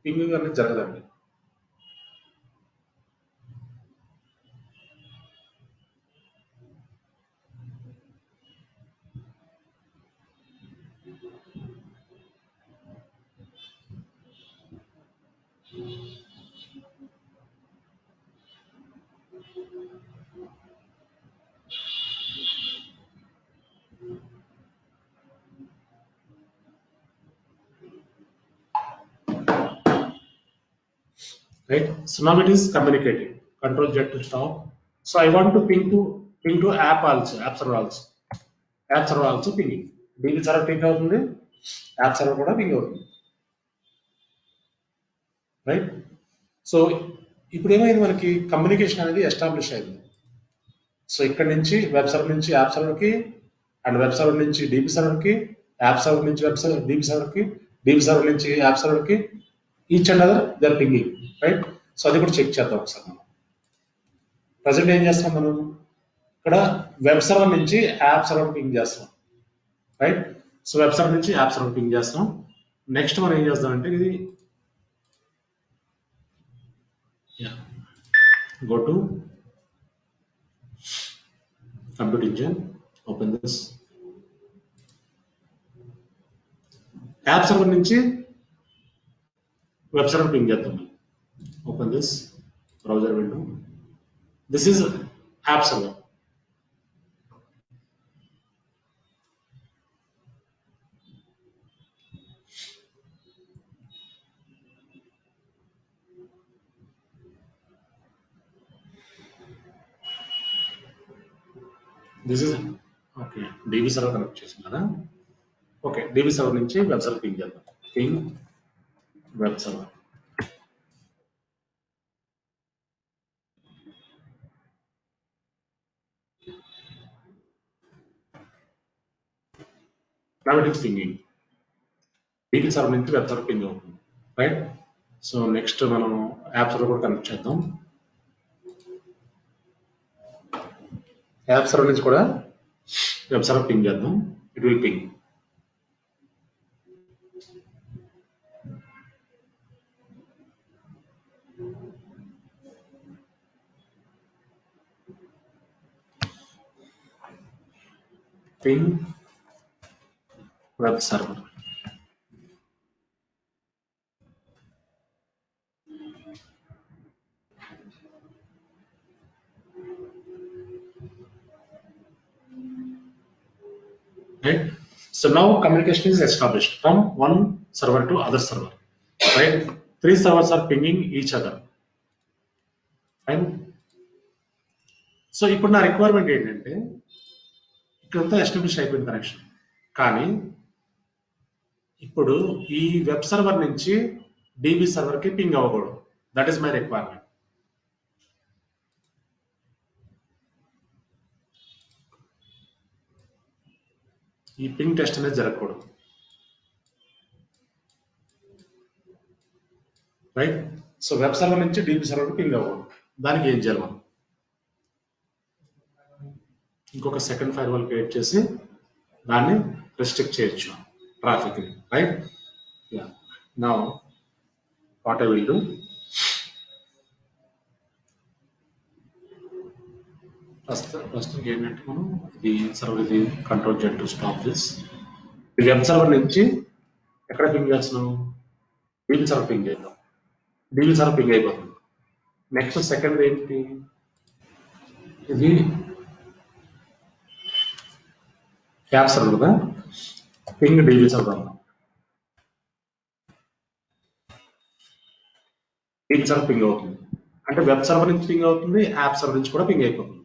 పింగ్ అనేది జరగదండి. right? So now it is communicating. Control Z to stop. So I want to ping to app also, app server also. App server also pinging. DB server ping అవుతుంది, app server కూడా ping అవుతుంది, right? So ఇప్పుడు ఏమైంది, మనకి communication అనేది establish అయింది. So ఇక్కడ నుంచి వెబ్ సర్వర్ నుంచి యాప్ సర్వర్కి, అండ్ వెబ్ సర్వర్ నుంచి డీబీ సర్వర్కి, యాప్ సర్వర్ నుంచి వెబ్ సర్వర్ డీబీ సర్వర్కి, డీబీ సర్వర్ నుంచి యాప్ సర్వర్కి, each and other they are pinging, right? So అది కూడా చెక్ చేద్దాం ఒకసారి. మనం ప్రజెంట్ ఏం చేస్తాం, మనం ఇక్కడ వెబ్ సర్వర్ నుంచి యాప్ సర్వర్ పింగ్ చేస్తాం, రైట్? సో వెబ్ సర్వర్ నుంచి యాప్ సర్వర్ పింగ్ చేస్తాం. నెక్స్ట్ మనం ఏం చేస్తాం అంటే, ఇది go to compute engine, open this app server నుంచి web server ping చేద్దాం. open this browser window, this is app server. This is okay, DB server connect చేసాం కదా. ఓకే, DB server నుంచి వెబ్ సర్వర్ పింగ్ చేద్దాం. Ping web server. Now it is pinging. DB server నుంచి web server ping అవుతుంది, right? So next మనం app server కూడా connect చేద్దాం. App server నుంచి కూడా వెబ్ సర్వర్ పింగ్ చేద్దాం. It will ping. ping web server. Right? So now communication is established from one server to other server. Right? 3 servers are pinging each other. Fine. So ఇప్పుడు నా requirement ఏంటంటే, ఇక్కడంతా establish అయిపోయిన connection, కానీ ఇప్పుడు ఈ web server నుంచి DB server కి పింగ్ అవ్వకూడదు. That is my requirement. ఈ పింగ్ టెస్ట్ అనేది జరగకూడదు, రైట్? సో వెబ్ సర్వర్ నుంచి DB సర్వర్ పింగ్ అవ్వకూడదు. దానికి ఏం చేయాలి, మనం ఇంకొక సెకండ్ ఫైర్ వాల్ క్రియేట్ చేసి దాన్ని రెస్ట్రిక్ట్ చేయొచ్చు traffic, right? Yeah, now what I will do, first ఏంటంటే, మనం ఇది సర్వర్, ఇది control Z to stop this. ఈ వెబ్ సర్వర్ నుంచి ఎక్కడ పింగ్ చేస్తున్నాం, DB సర్వర్ పింగ్ చేద్దాం. DB సర్వర్ పింగ్ అయిపోతుంది. నెక్స్ట్ సెకండ్ ఏంటి, ఇది యాప్ సర్వర్ కదా, పింగ్ DB సర్వర్ అన్నాం. DB సర్వర్ పింగ్ అవుతుంది అంటే వెబ్ సర్వర్ నుంచి పింగ్ అవుతుంది, యాప్ సర్వర్ నుంచి కూడా పింగ్ అయిపోతుంది.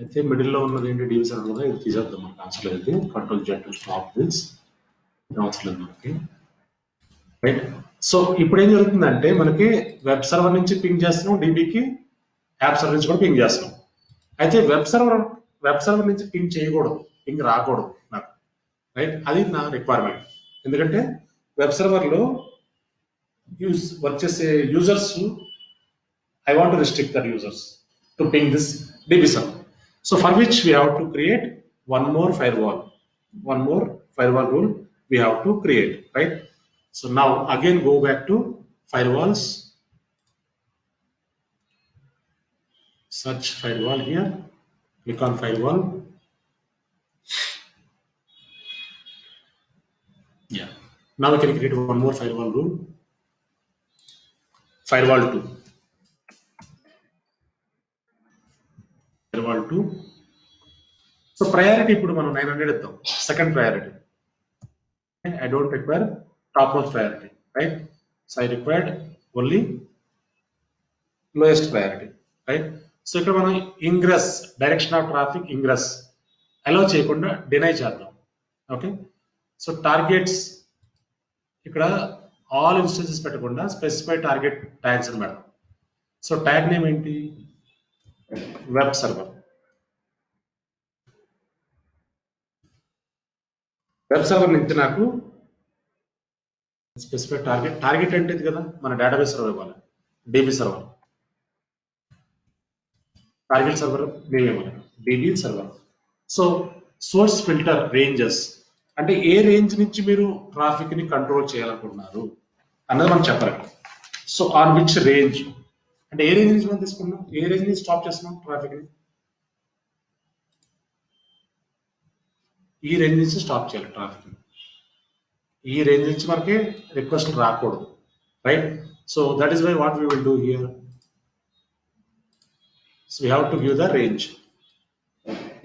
అయితే మిడిల్లో ఉన్నది ఏంటి, DB సర్వర్ కదా, ఇది తీసేద్దాం, మనకు అవసరం లేదు. Control Z to stop this, అవసరం లేదు మనకి, రైట్? సో ఇప్పుడు ఏం జరుగుతుందంటే, మనకి వెబ్ సర్వర్ నుంచి పింగ్ చేస్తున్నాం DBకి, యాప్ సర్వర్ నుంచి కూడా పింగ్ చేస్తున్నాం. అయితే వెబ్ సర్వర్ నుంచి పింగ్ చేయకూడదు, పింగ్ రాకూడదు నాకు, రైట్? అది నా రిక్వైర్మెంట్. ఎందుకంటే వెబ్ సర్వర్లో వర్క్ చేసే users, I want to restrict the users to ping this DB server. So for which we have to create one more firewall rule we have to create, right? So now again go back to firewalls, search firewall here, click on firewall. Yeah, now we can create one more firewall rule, firewall 2. Firewall 2. So priority ఇప్పుడు మనం 900 ఇద్దాం, second priority. I don't require topmost priority, right? So I required only lowest priority, right. So ఇక్కడ మనం ingress, direction of traffic ingress allow చేయకుండా deny చేద్దాం. Okay, so targets ఇక్కడ all instances పెట్టకుండా specify target tags అని పెడతాం. So tag name ఏంటి, web server. Web server నుంచి నాకు స్పెసిఫై టార్గెట్ అంటే ఇది కదా, మన డేటాబేస్ సర్వర్ ఇవ్వాలి, DB server. Target server name ఇవ్వాలి, DB server. So source filter ranges అంటే ఏ రేంజ్ నుంచి మీరు ట్రాఫిక్ ని కంట్రోల్ చేయాలనుకుంటున్నారు అన్నది మనం చెప్పాలి. సో ఆన్ విచ్ రేంజ్ అంటే ఏ రేంజ్ నుంచి మనం తీసుకున్నాం, ఏ రేంజ్ నుంచి స్టాప్ చేస్తున్నాం ట్రాఫిక్ ని, ఈ రేంజ్ నుంచి స్టాప్ చేయాలి ట్రాఫిక్ ని. ఈ రేంజ్ నుంచి మనకి రిక్వెస్ట్ రాకూడదు, right. So that is why what we will do here. So we have to give the range.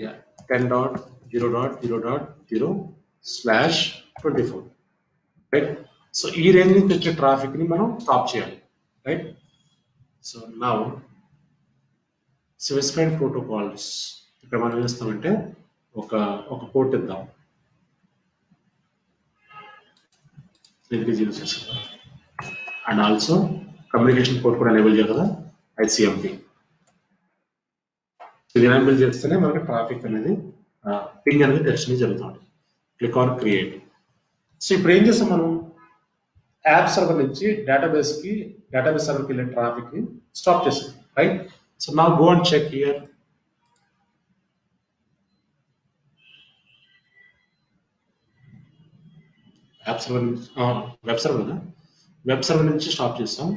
Yeah, 10.0.0.0/24, right? So ఈ రేంజ్ నుంచి వచ్చే ట్రాఫిక్ ని మనం స్టాప్ చేయాలి, right. So now specified protocols ఇక్కడ మనం ఏం చేస్తామంటే ఒక పోర్ట్ ఇద్దాం, అండ్ ఆల్సో కమ్యూనికేషన్ పోర్ట్ కూడా ఎనేబుల్ చేయాలి కదా, ICMP. ఇది ఎనేబుల్ చేస్తేనే మనకి ట్రాఫిక్ అనేది పింగ్ అనేది టెస్ట్ జరుగుతుంది. Click on create. సో ఇప్పుడు ఏం చేస్తాం మనం, యాప్ సర్వర్ నుంచి డేటాబేస్ సర్వర్కి వెళ్ళే ట్రాఫిక్ ని స్టాప్ చేస్తాం, right. So now go and check here. App server web server నుంచి స్టాప్ చేస్తాం.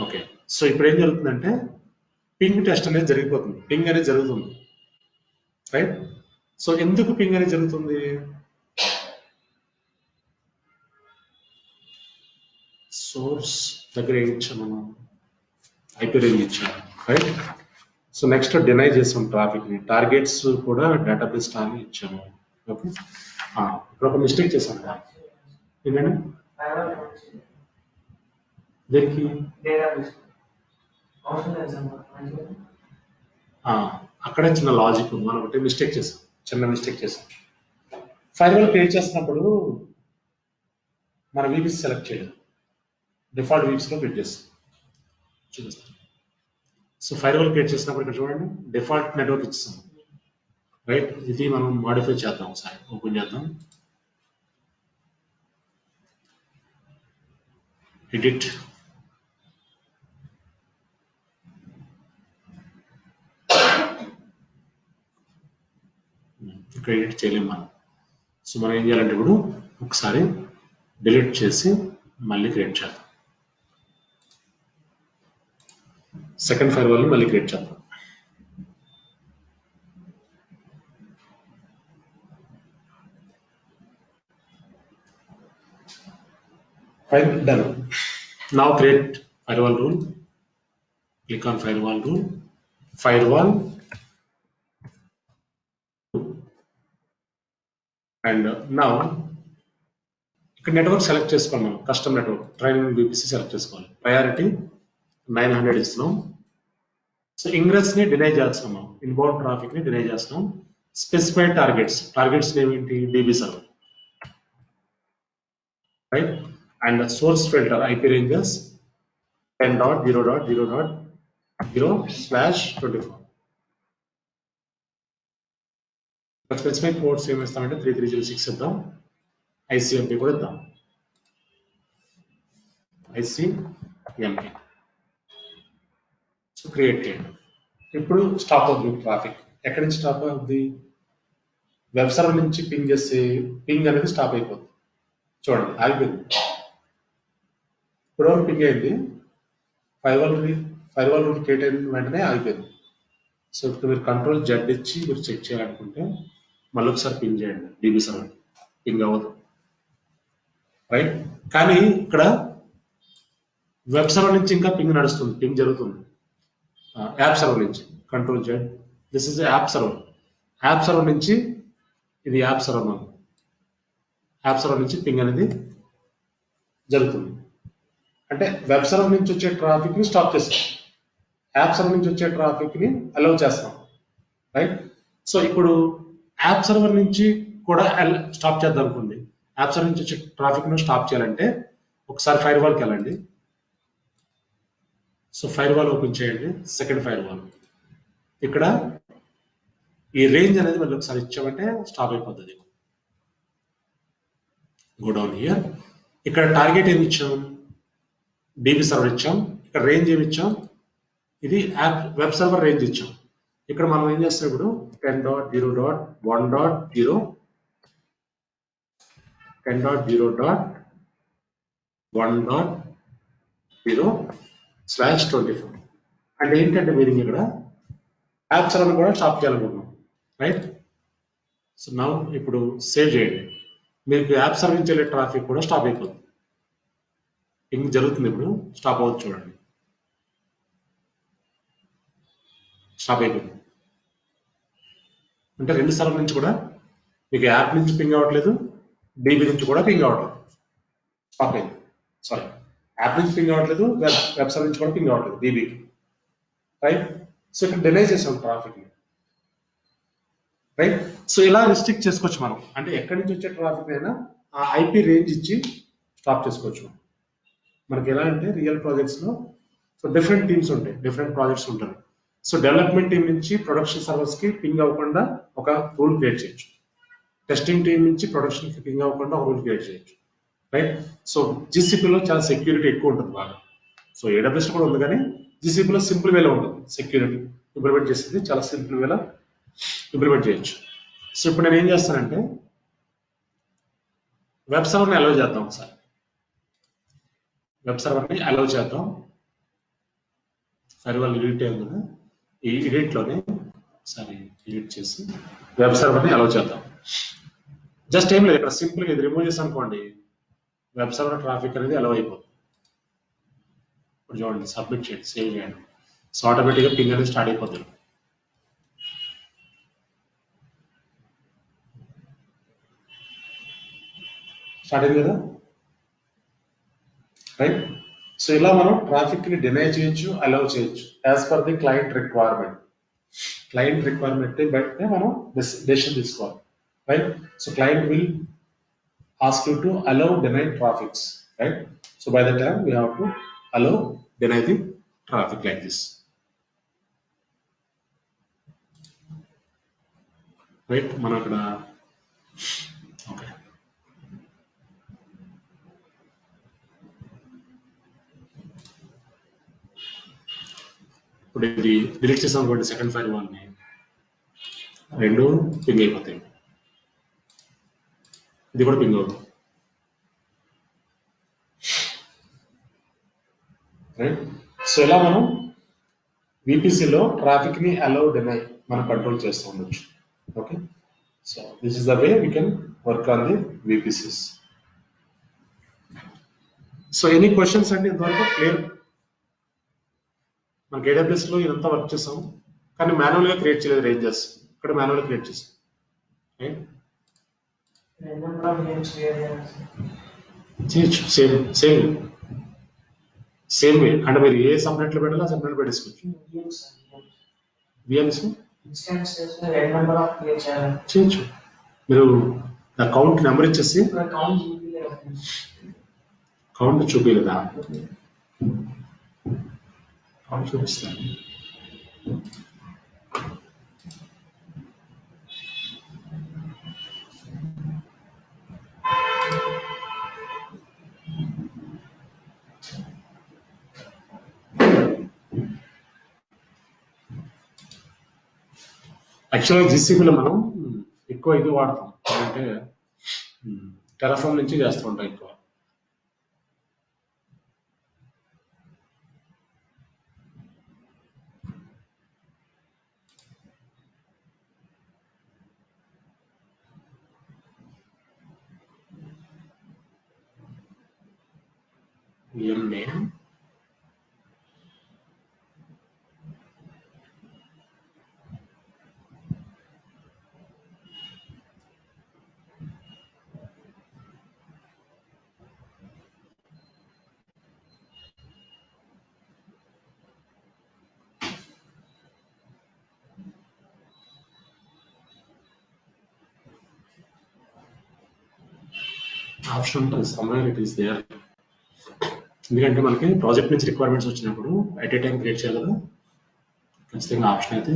ఓకే, సో ఇప్పుడు ఏం జరుగుతుందంటే పింగ్ టెస్ట్ అనేది జరిగిపోతుంది, పింగ్ అనేది జరుగుతుంది, రైట్. సో ఎందుకు పింగ్ అనేది జరుగుతుంది, సోర్స్ దగ్గర ఏం ఇచ్చాం మనం, ఐపీ రేంజ్ ఇచ్చాం, రైట్. సో నెక్స్ట్ డినై చేసాం ట్రాఫిక్ ని, టార్గెట్స్ కూడా డేటాబేస్ టార్గెట్ ఇచ్చాము. ఓకే, ఇక్కడ ఒక మిస్టేక్ చేసాం, ఏంటంటే దీనికి అక్కడే చిన్న లాజిక్ ఉంది, మనం ఒకటి చిన్న మిస్టేక్ చేసాం. ఫైర్వాల్ క్రియేట్ చేస్తున్నప్పుడు మన వీపీసీ సెలెక్ట్ చేయలేదు, డిఫాల్ట్ వీపీసీలో క్రియేట్ చేస్తాం, చూపిస్తాం. సో ఫైర్వాల్ క్రియేట్ చేసినప్పుడు ఇక్కడ చూడండి డిఫాల్ట్ నెట్వర్క్ ఇస్తాం, రైట్. ఇది మనం మాడిఫై చేద్దాం, ఒకసారి ఓపెన్ చేద్దాం, ఎడిట్, ఇక్కడ ఎడిట్ చేయలేము మనం. సో మనం ఏం చేయాలంటే ఇప్పుడు ఒకసారి డిలీట్ చేసి మళ్ళీ క్రియేట్ చేద్దాం, సెకండ్ ఫైర్వాల్ మళ్ళీ క్రియేట్ చేద్దాం. Fine, done. Now create firewall rule. Click on firewall rule. Firewall. And now ఇక్కడ నెట్వర్క్ సెలెక్ట్ చేసుకోవాలి, custom network training VPC select చేసుకోవాలి, ప్రయారిటీ 900 ఇస్తున్నాం. సో ఇంగ్రెస్ ని డినై చేస్తున్నాం, ఇన్బౌండ్ ట్రాఫిక్ ని డినై చేస్తున్నాం. స్పెసిఫైడ్ టార్గెట్స్ ఏమిటి, DB server, right. And source filter IP ranges 10.0.0.0/24. Specific ports ఏమి ఇస్తామంటే 3306 ఇద్దాం, ICMP కూడా ఇద్దాం, ICMP. సో క్రియేట్ చేయండి. ఇప్పుడు స్టాప్ అవుతుంది ట్రాఫిక్. ఎక్కడి నుంచి స్టాప్ అవుతుంది, వెబ్ సర్వర్ నుంచి పింగ్ చేస్తే పింగ్ అనేది స్టాప్ అయిపోతుంది, చూడండి ఆగిపోయింది. ఇప్పుడు పింగ్ అయింది, ఫైర్వాల్ రూల్ క్రియేట్ అయిన వెంటనే ఆగిపోయింది. సో ఇప్పుడు మీరు కంట్రోల్ Z ఇచ్చి మీరు చెక్ చేయాలనుకుంటే మళ్ళీ ఒకసారి పింగ్ చేయండి, డీబీ సర్వర్ పింగ్ అవ్వదు, రైట్. కానీ ఇక్కడ వెబ్ సర్వర్ నుంచి ఇంకా పింగ్ నడుస్తుంది, పింగ్ జరుగుతుంది. యాప్ సర్వర్ నుంచి control Z, this is app server నుంచి ఇది యాప్ సర్వర్ నుంచి పింగ్ అనేది జరుగుతుంది. అంటే వెబ్ సర్వర్ నుంచి వచ్చే ట్రాఫిక్ ని స్టాప్ చేస్తాం, యాప్ సర్వర్ నుంచి వచ్చే ట్రాఫిక్ ని అలౌ చేస్తాం, రైట్? సో ఇప్పుడు యాప్ సర్వర్ నుంచి కూడా స్టాప్ చేద్దాం అనుకోండి. యాప్ సర్వర్ నుంచి వచ్చే ట్రాఫిక్ ను స్టాప్ చేయాలంటే ఒకసారి ఫైర్ వాల్కి వెళ్ళండి. సో ఫైర్ వాల్ ఓపెన్ చేయండి, సెకండ్ ఫైర్ వాల్. ఇక్కడ ఈ రేంజ్ అనేది మళ్ళీ ఒకసారి ఇచ్చామంటే స్టాప్ అయిపోతుంది. Go down here. ఇక్కడ టార్గెట్ ఏమి ఇచ్చాం? డీబీ సర్వర్ ఇచ్చాం. ఇక్కడ రేంజ్ ఏమి ఇచ్చాం? ఇది యాప్ వెబ్ సర్వర్ రేంజ్ ఇచ్చాం. ఇక్కడ మనం ఏం చేస్తాం ఇప్పుడు 10.0.1.0 10.0.1.0/24 అంటే ఏంటంటే మీనింగ్ ఇక్కడ యాప్ సర్వర్ కూడా స్టాప్ చేయాలనుకుంటున్నాం, రైట్? సో నా ఇప్పుడు సేవ్ చేయండి. మీకు యాప్ సర్వర్ నుంచి వెళ్ళే ట్రాఫిక్ కూడా స్టాప్ అయిపోతుంది. పింగ్ జరుగుతుంది, ఇప్పుడు స్టాప్ అవుతుంది చూడండి. స్టాప్ అయిపోయింది అంటే రెండు సర్వర్ నుంచి కూడా మీకు యాప్ నుంచి పింగ్ అవ్వట్లేదు, డీబీ నుంచి కూడా పింగ్ అవ్వట్లేదు, స్టాప్ అయింది. సారీ, యాప్ నుంచి పింగ్ అవ్వట్లేదు, వెబ్ సర్వర్ నుంచి కూడా పింగ్ అవ్వట్లేదు డీబీకి, రైట్? సో ఇక్కడ డిలే చేసాం ట్రాఫిక్, రైట్? సో ఇలా రిస్ట్రిక్ట్ చేసుకోవచ్చు మనం. అంటే ఎక్కడి నుంచి వచ్చే ట్రాఫిక్ అయినా ఆ ఐపీ రేంజ్ ఇచ్చి స్టాప్ చేసుకోవచ్చు. మనకి ఎలా అంటే రియల్ ప్రాజెక్ట్స్ లో సో డిఫరెంట్ టీమ్స్ ఉంటాయి, డిఫరెంట్ ప్రాజెక్ట్స్ ఉంటాయి. సో డెవలప్మెంట్ టీం నుంచి ప్రొడక్షన్ సర్వర్స్ కి పింగ్ అవ్వకుండా ఒక రూల్ క్రియేట్ చేయొచ్చు. టెస్టింగ్ టీం నుంచి ప్రొడక్షన్ కి పింగ్ అవ్వకుండా ఒక రూల్ క్రియేట్ చేయొచ్చు, రైట్? సో జీసీపీలో చాలా సెక్యూరిటీ ఎక్కువ ఉంటుంది బాగా. సో ఏడబ్ల్యూఎస్ కూడా ఉంది, కానీ జీసీపీలో సింపుల్ వేలో ఉంటుంది. సెక్యూరిటీ ఇంప్లిమెంట్ చేసేది చాలా సింపుల్ వేలో ఇంప్లిమెంట్ చేయొచ్చు. సో ఇప్పుడు నేను ఏం చేస్తానంటే వెబ్ సర్వర్ని అలౌ చేద్దాం. ఒకసారి వెబ్ సర్వర్ని అలౌ చేద్దాం. ఫైర్ వాల్ ఎడిట్ అయ్యింది కదా, ఈ ఎడిట్ లోనే ఒకసారి ఎడిట్ చేసి వెబ్ సర్వర్ని అలౌ చేద్దాం. జస్ట్ ఏం లేదు, ఇక్కడ సింపుల్ గా ఇది రిమూవ్ చేసి అనుకోండి, వెబ్ సర్వర్ ట్రాఫిక్ అనేది అలౌ అయిపోతుంది. ఇప్పుడు చూడండి, సబ్మిట్ చేయండి, సేవ్ చేయండి. సో ఆటోమేటిక్గా పింగ్ అనేది స్టార్ట్ అయిపోతుంది. స్టార్ట్ అయింది కదా, రైట్? సో ఇలా మనం ట్రాఫిక్ ని డినై చేయొచ్చు, అలౌ చేయొచ్చు as per the client requirement. Client requirement బట్టి మనం డెసిషన్ తీసుకోవాలి, right? So client will ask you to allow deny traffics, right? So by the time we have to allow deny the traffic like this, right? మనం అక్కడ okay, ఇప్పుడు ఇది delete చేసాం అనుకోండి, second fire వాల్ని రెండు పింగ్ అయిపోతాయి. ఇది కూడా పింగ్ అవుతుంది, రైట్? సో ఇలా మనం విపిసిలో ట్రాఫిక్ ని అలౌ డినై మనం కంట్రోల్ చేస్తూ ఉండొచ్చు. Okay, so this is the way we can work on the VPCs. So any questions అండి ఇంతవరకు క్లియర్? మనకి AWS లో ఇదంతా వర్క్ చేసాం, కానీ మాన్యువల్ గా క్రియేట్ చేయలేదు రేంజెస్. ఇక్కడ మాన్యువల్ గా క్రియేట్ చేసాం, రైట్? చేయొచ్చు, సేమ్ సేమ్ సేమ్ వే. అంటే మీరు ఏ సబ్నెట్ లో పెట్టాలో సబ్నెట్ పెట్టేసుకోవచ్చు. VMs చేయొచ్చు. మీరు కౌంట్ నెంబర్ ఇచ్చేసి కౌంట్ చూపించలేదా? కౌంట్ చూపిస్తాను. యాక్చువల్గా జీసీబీలో మనం ఎక్కువ ఇది వాడతాం, అంటే టెరాఫామ్ నుంచి చేస్తూ ఉంటాం ఎక్కువ. VM name, ఆప్షన్ ఉంటుంది, సమ్వేర్ ఇట్ ఈస్ దేర్. ఎందుకంటే మనకి ప్రాజెక్ట్ నుంచి రిక్వైర్మెంట్స్ వచ్చినప్పుడు ఎట్ ఏ టైం క్రియేట్ చేయాలి కదా, ఖచ్చితంగా ఆప్షన్ అయితే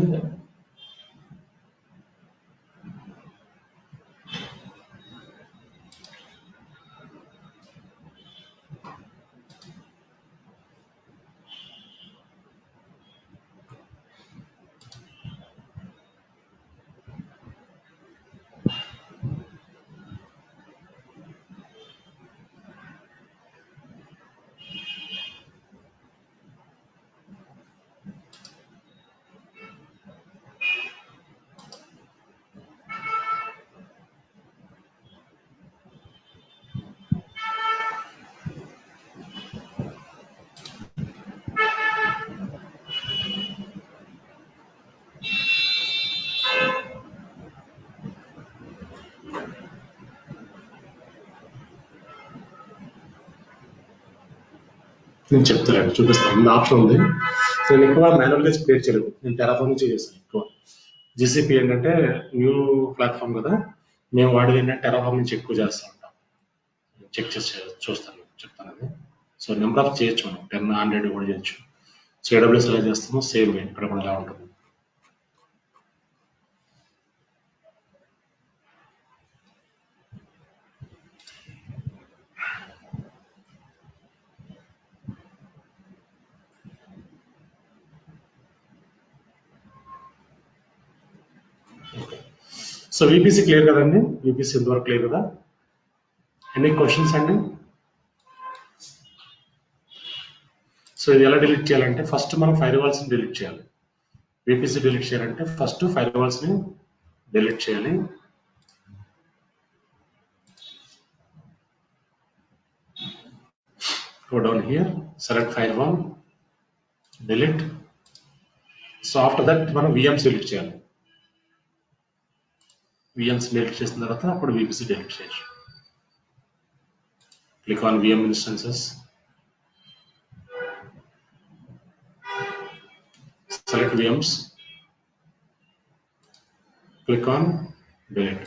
నేను చెప్తాను, చూపిస్తాను. ముందు ఆప్షన్ ఉంది. సో నేను ఎక్కువ మాన్యువల్గా క్రియేట్ చేయలేదు, నేను టెరాఫార్మ్ నుంచి చేస్తాను ఎక్కువ. జీసీపీ ఏంటంటే న్యూ ప్లాట్ఫామ్ కదా, మేము వాడేది ఏంటంటే టెరాఫార్మ్ నుంచి ఎక్కువ చేస్తూ ఉంటాం. చెక్ చేసి చూస్తాను, చెప్తాను అది. సో నెంబర్ ఆఫ్ చేయొచ్చు, మనం 10, 100 కూడా చేయొచ్చు. సో ఏడబ్ల్యూఎస్ ఎలా చేస్తామో సేమ్ వే ఇక్కడ కూడా ఎలా ఉంటుంది. సో VPC క్లియర్ కదండి, VPC ఇంతవరకు క్లియర్ కదా? ఎనీ క్వశ్చన్స్ అండి? సో ఇది ఎలా డిలీట్ చేయాలంటే ఫస్ట్ మనం ఫైర్ వాల్స్ ని డిలీట్ చేయాలి. VPC డిలీట్ చేయాలంటే ఫస్ట్ ఫైర్ వాల్స్ ని డిలీట్ చేయాలి. Go down here, select firewall, delete. So after that మనం VMs డిలీట్ చేయాలి. VMs డిలీట్ చేసిన తర్వాత అప్పుడు VPC డిలీట్ చేయొచ్చు. Click on VM instances, select VMs, click on delete.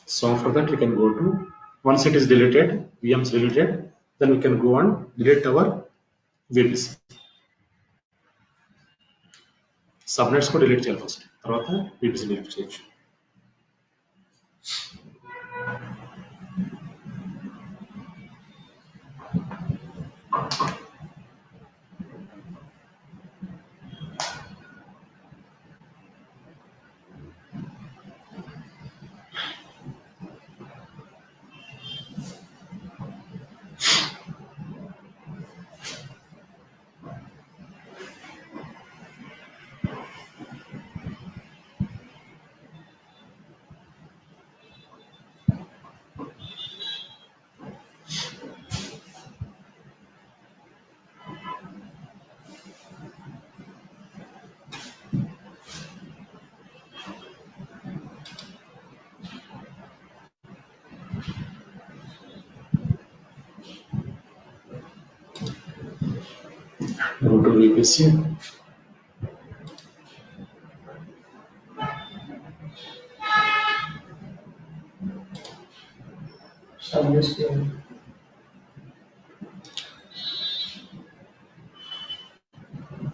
So after that we can go to, once it is deleted, VMs deleted, then we can go and delete our VPC. Subnets కూడా delete చేయాలి first, తర్వాత VPC delete చేయొచ్చు. Go to VPC.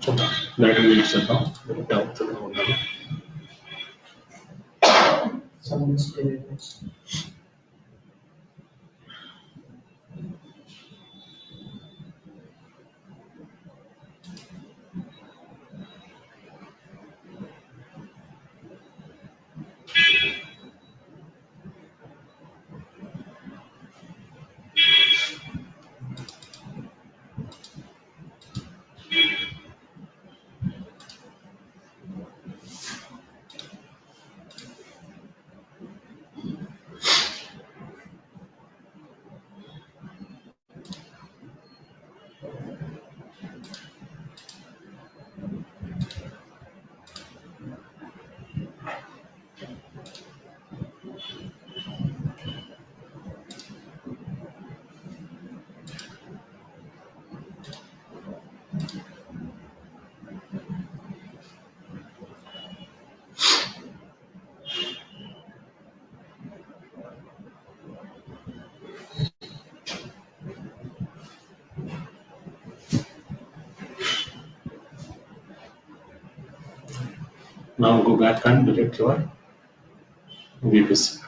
చూద్దాం, direct delete చేద్దాం, delete అవుతుందా ఉండాలి. Now go back and delete your VPC.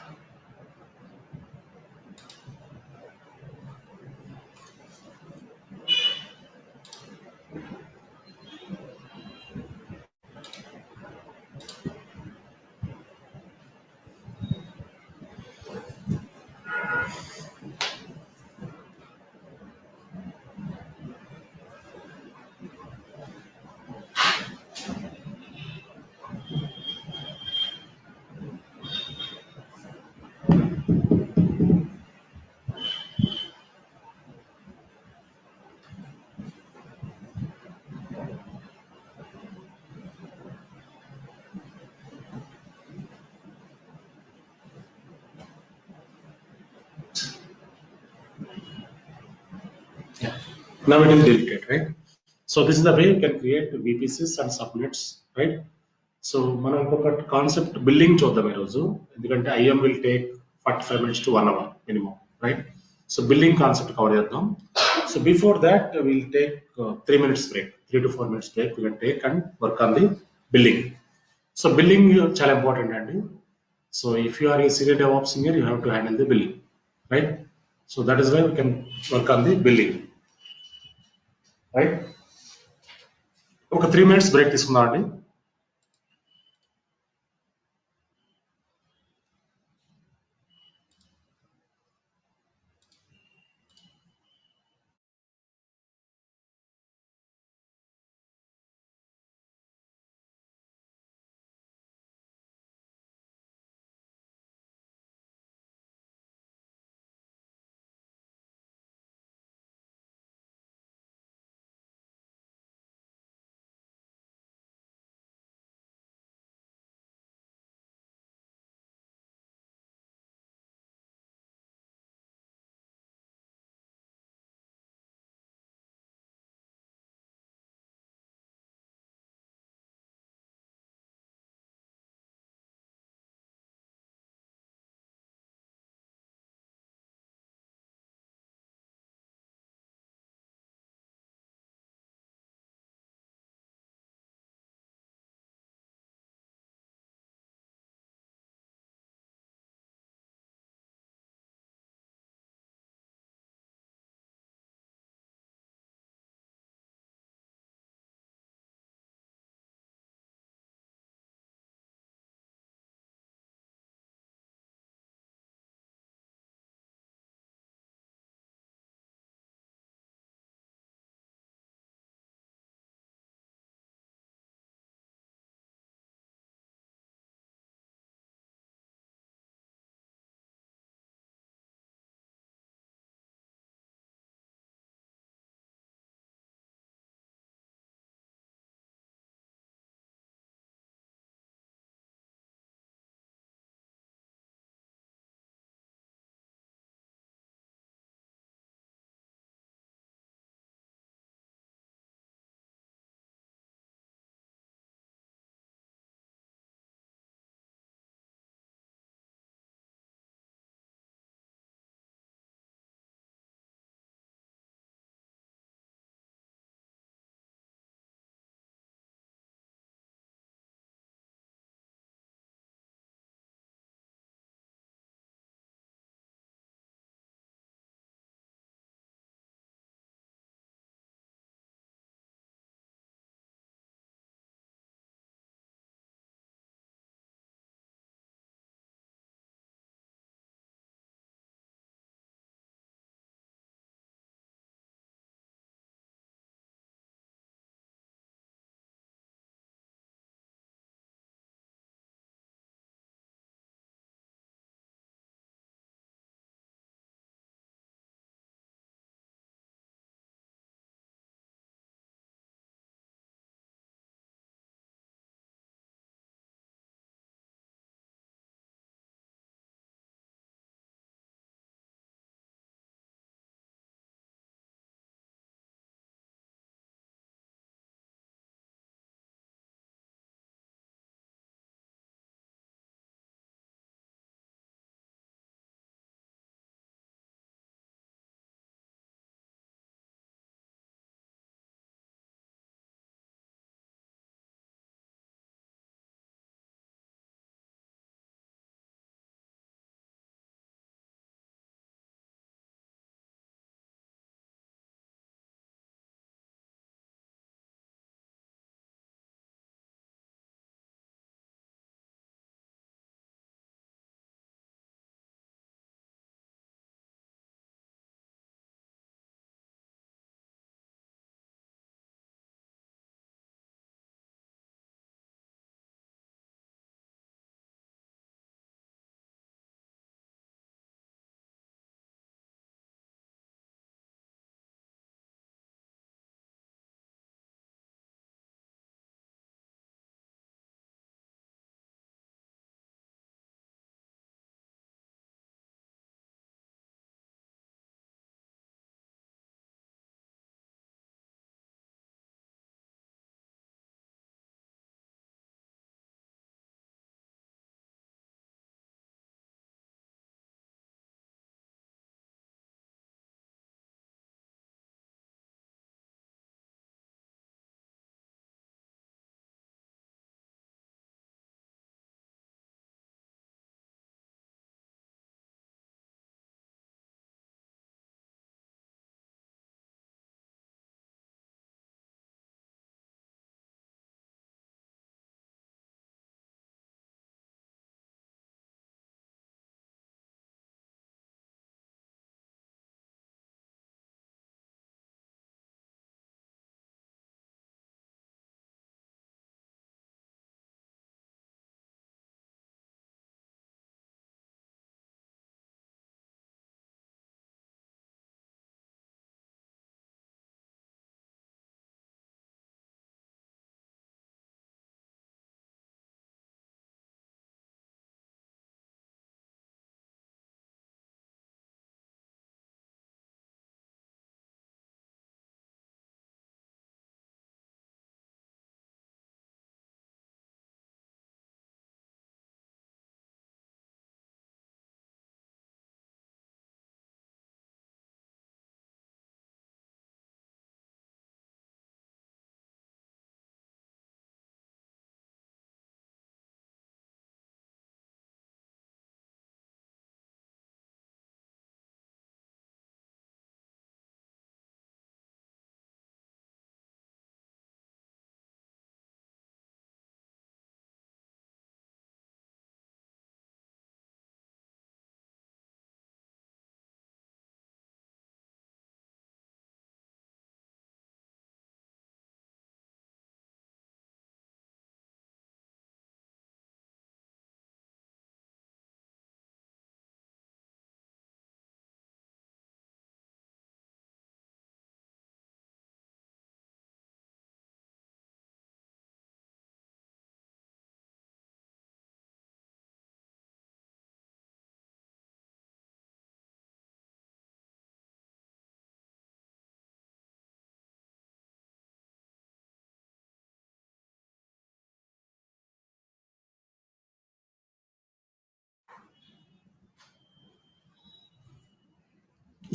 Yeah. Now it is deleted, right? So this is the way you can create VPCs and subnets, right? So మనం ఇంకొక concept billing చూద్దాం ఈరోజు, ఎందుకంటే I'm will take 45 minutes to 1 hour minimum, right? So billing concept cover చేద్దాం. So before that will take 3 minutes break, 3 to 4 minutes break we can take and work on the billing. So billing చాలా important అండి. So if you are a senior DevOps engineer, you have to handle the billing, right? So that is why we can work on the billing, right? ఒక 3 minutes break తీసుకుందాం అండి.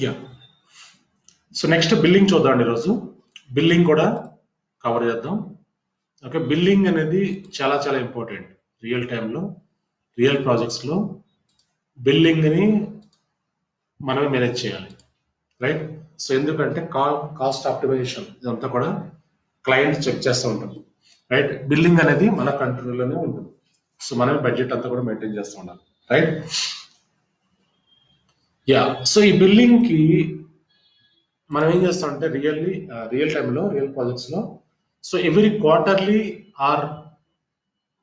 Yeah so next billing చూద్దాం ఈరోజు. Billing కూడా cover చేద్దాం. Okay, billing అనేది చాలా చాలా ఇంపార్టెంట్. రియల్ టైంలో రియల్ ప్రాజెక్ట్స్లో బిల్లింగ్ని మనమే మేనేజ్ చేయాలి, రైట్? సో ఎందుకంటే కాస్ట్ ఆప్టిమైజేషన్ ఇదంతా కూడా క్లయింట్ చెక్ చేస్తూ ఉంటుంది, రైట్? బిల్లింగ్ అనేది మన కంట్రోల్లోనే ఉంటుంది. సో మనమే బడ్జెట్ అంతా కూడా మెయింటైన్ చేస్తూ ఉండాలి, రైట్? యా సో ఈ బిల్లింగ్కి మనం ఏం చేస్తామంటే రియల్ టైంలో రియల్ ప్రాజెక్ట్స్లో so every quarterly or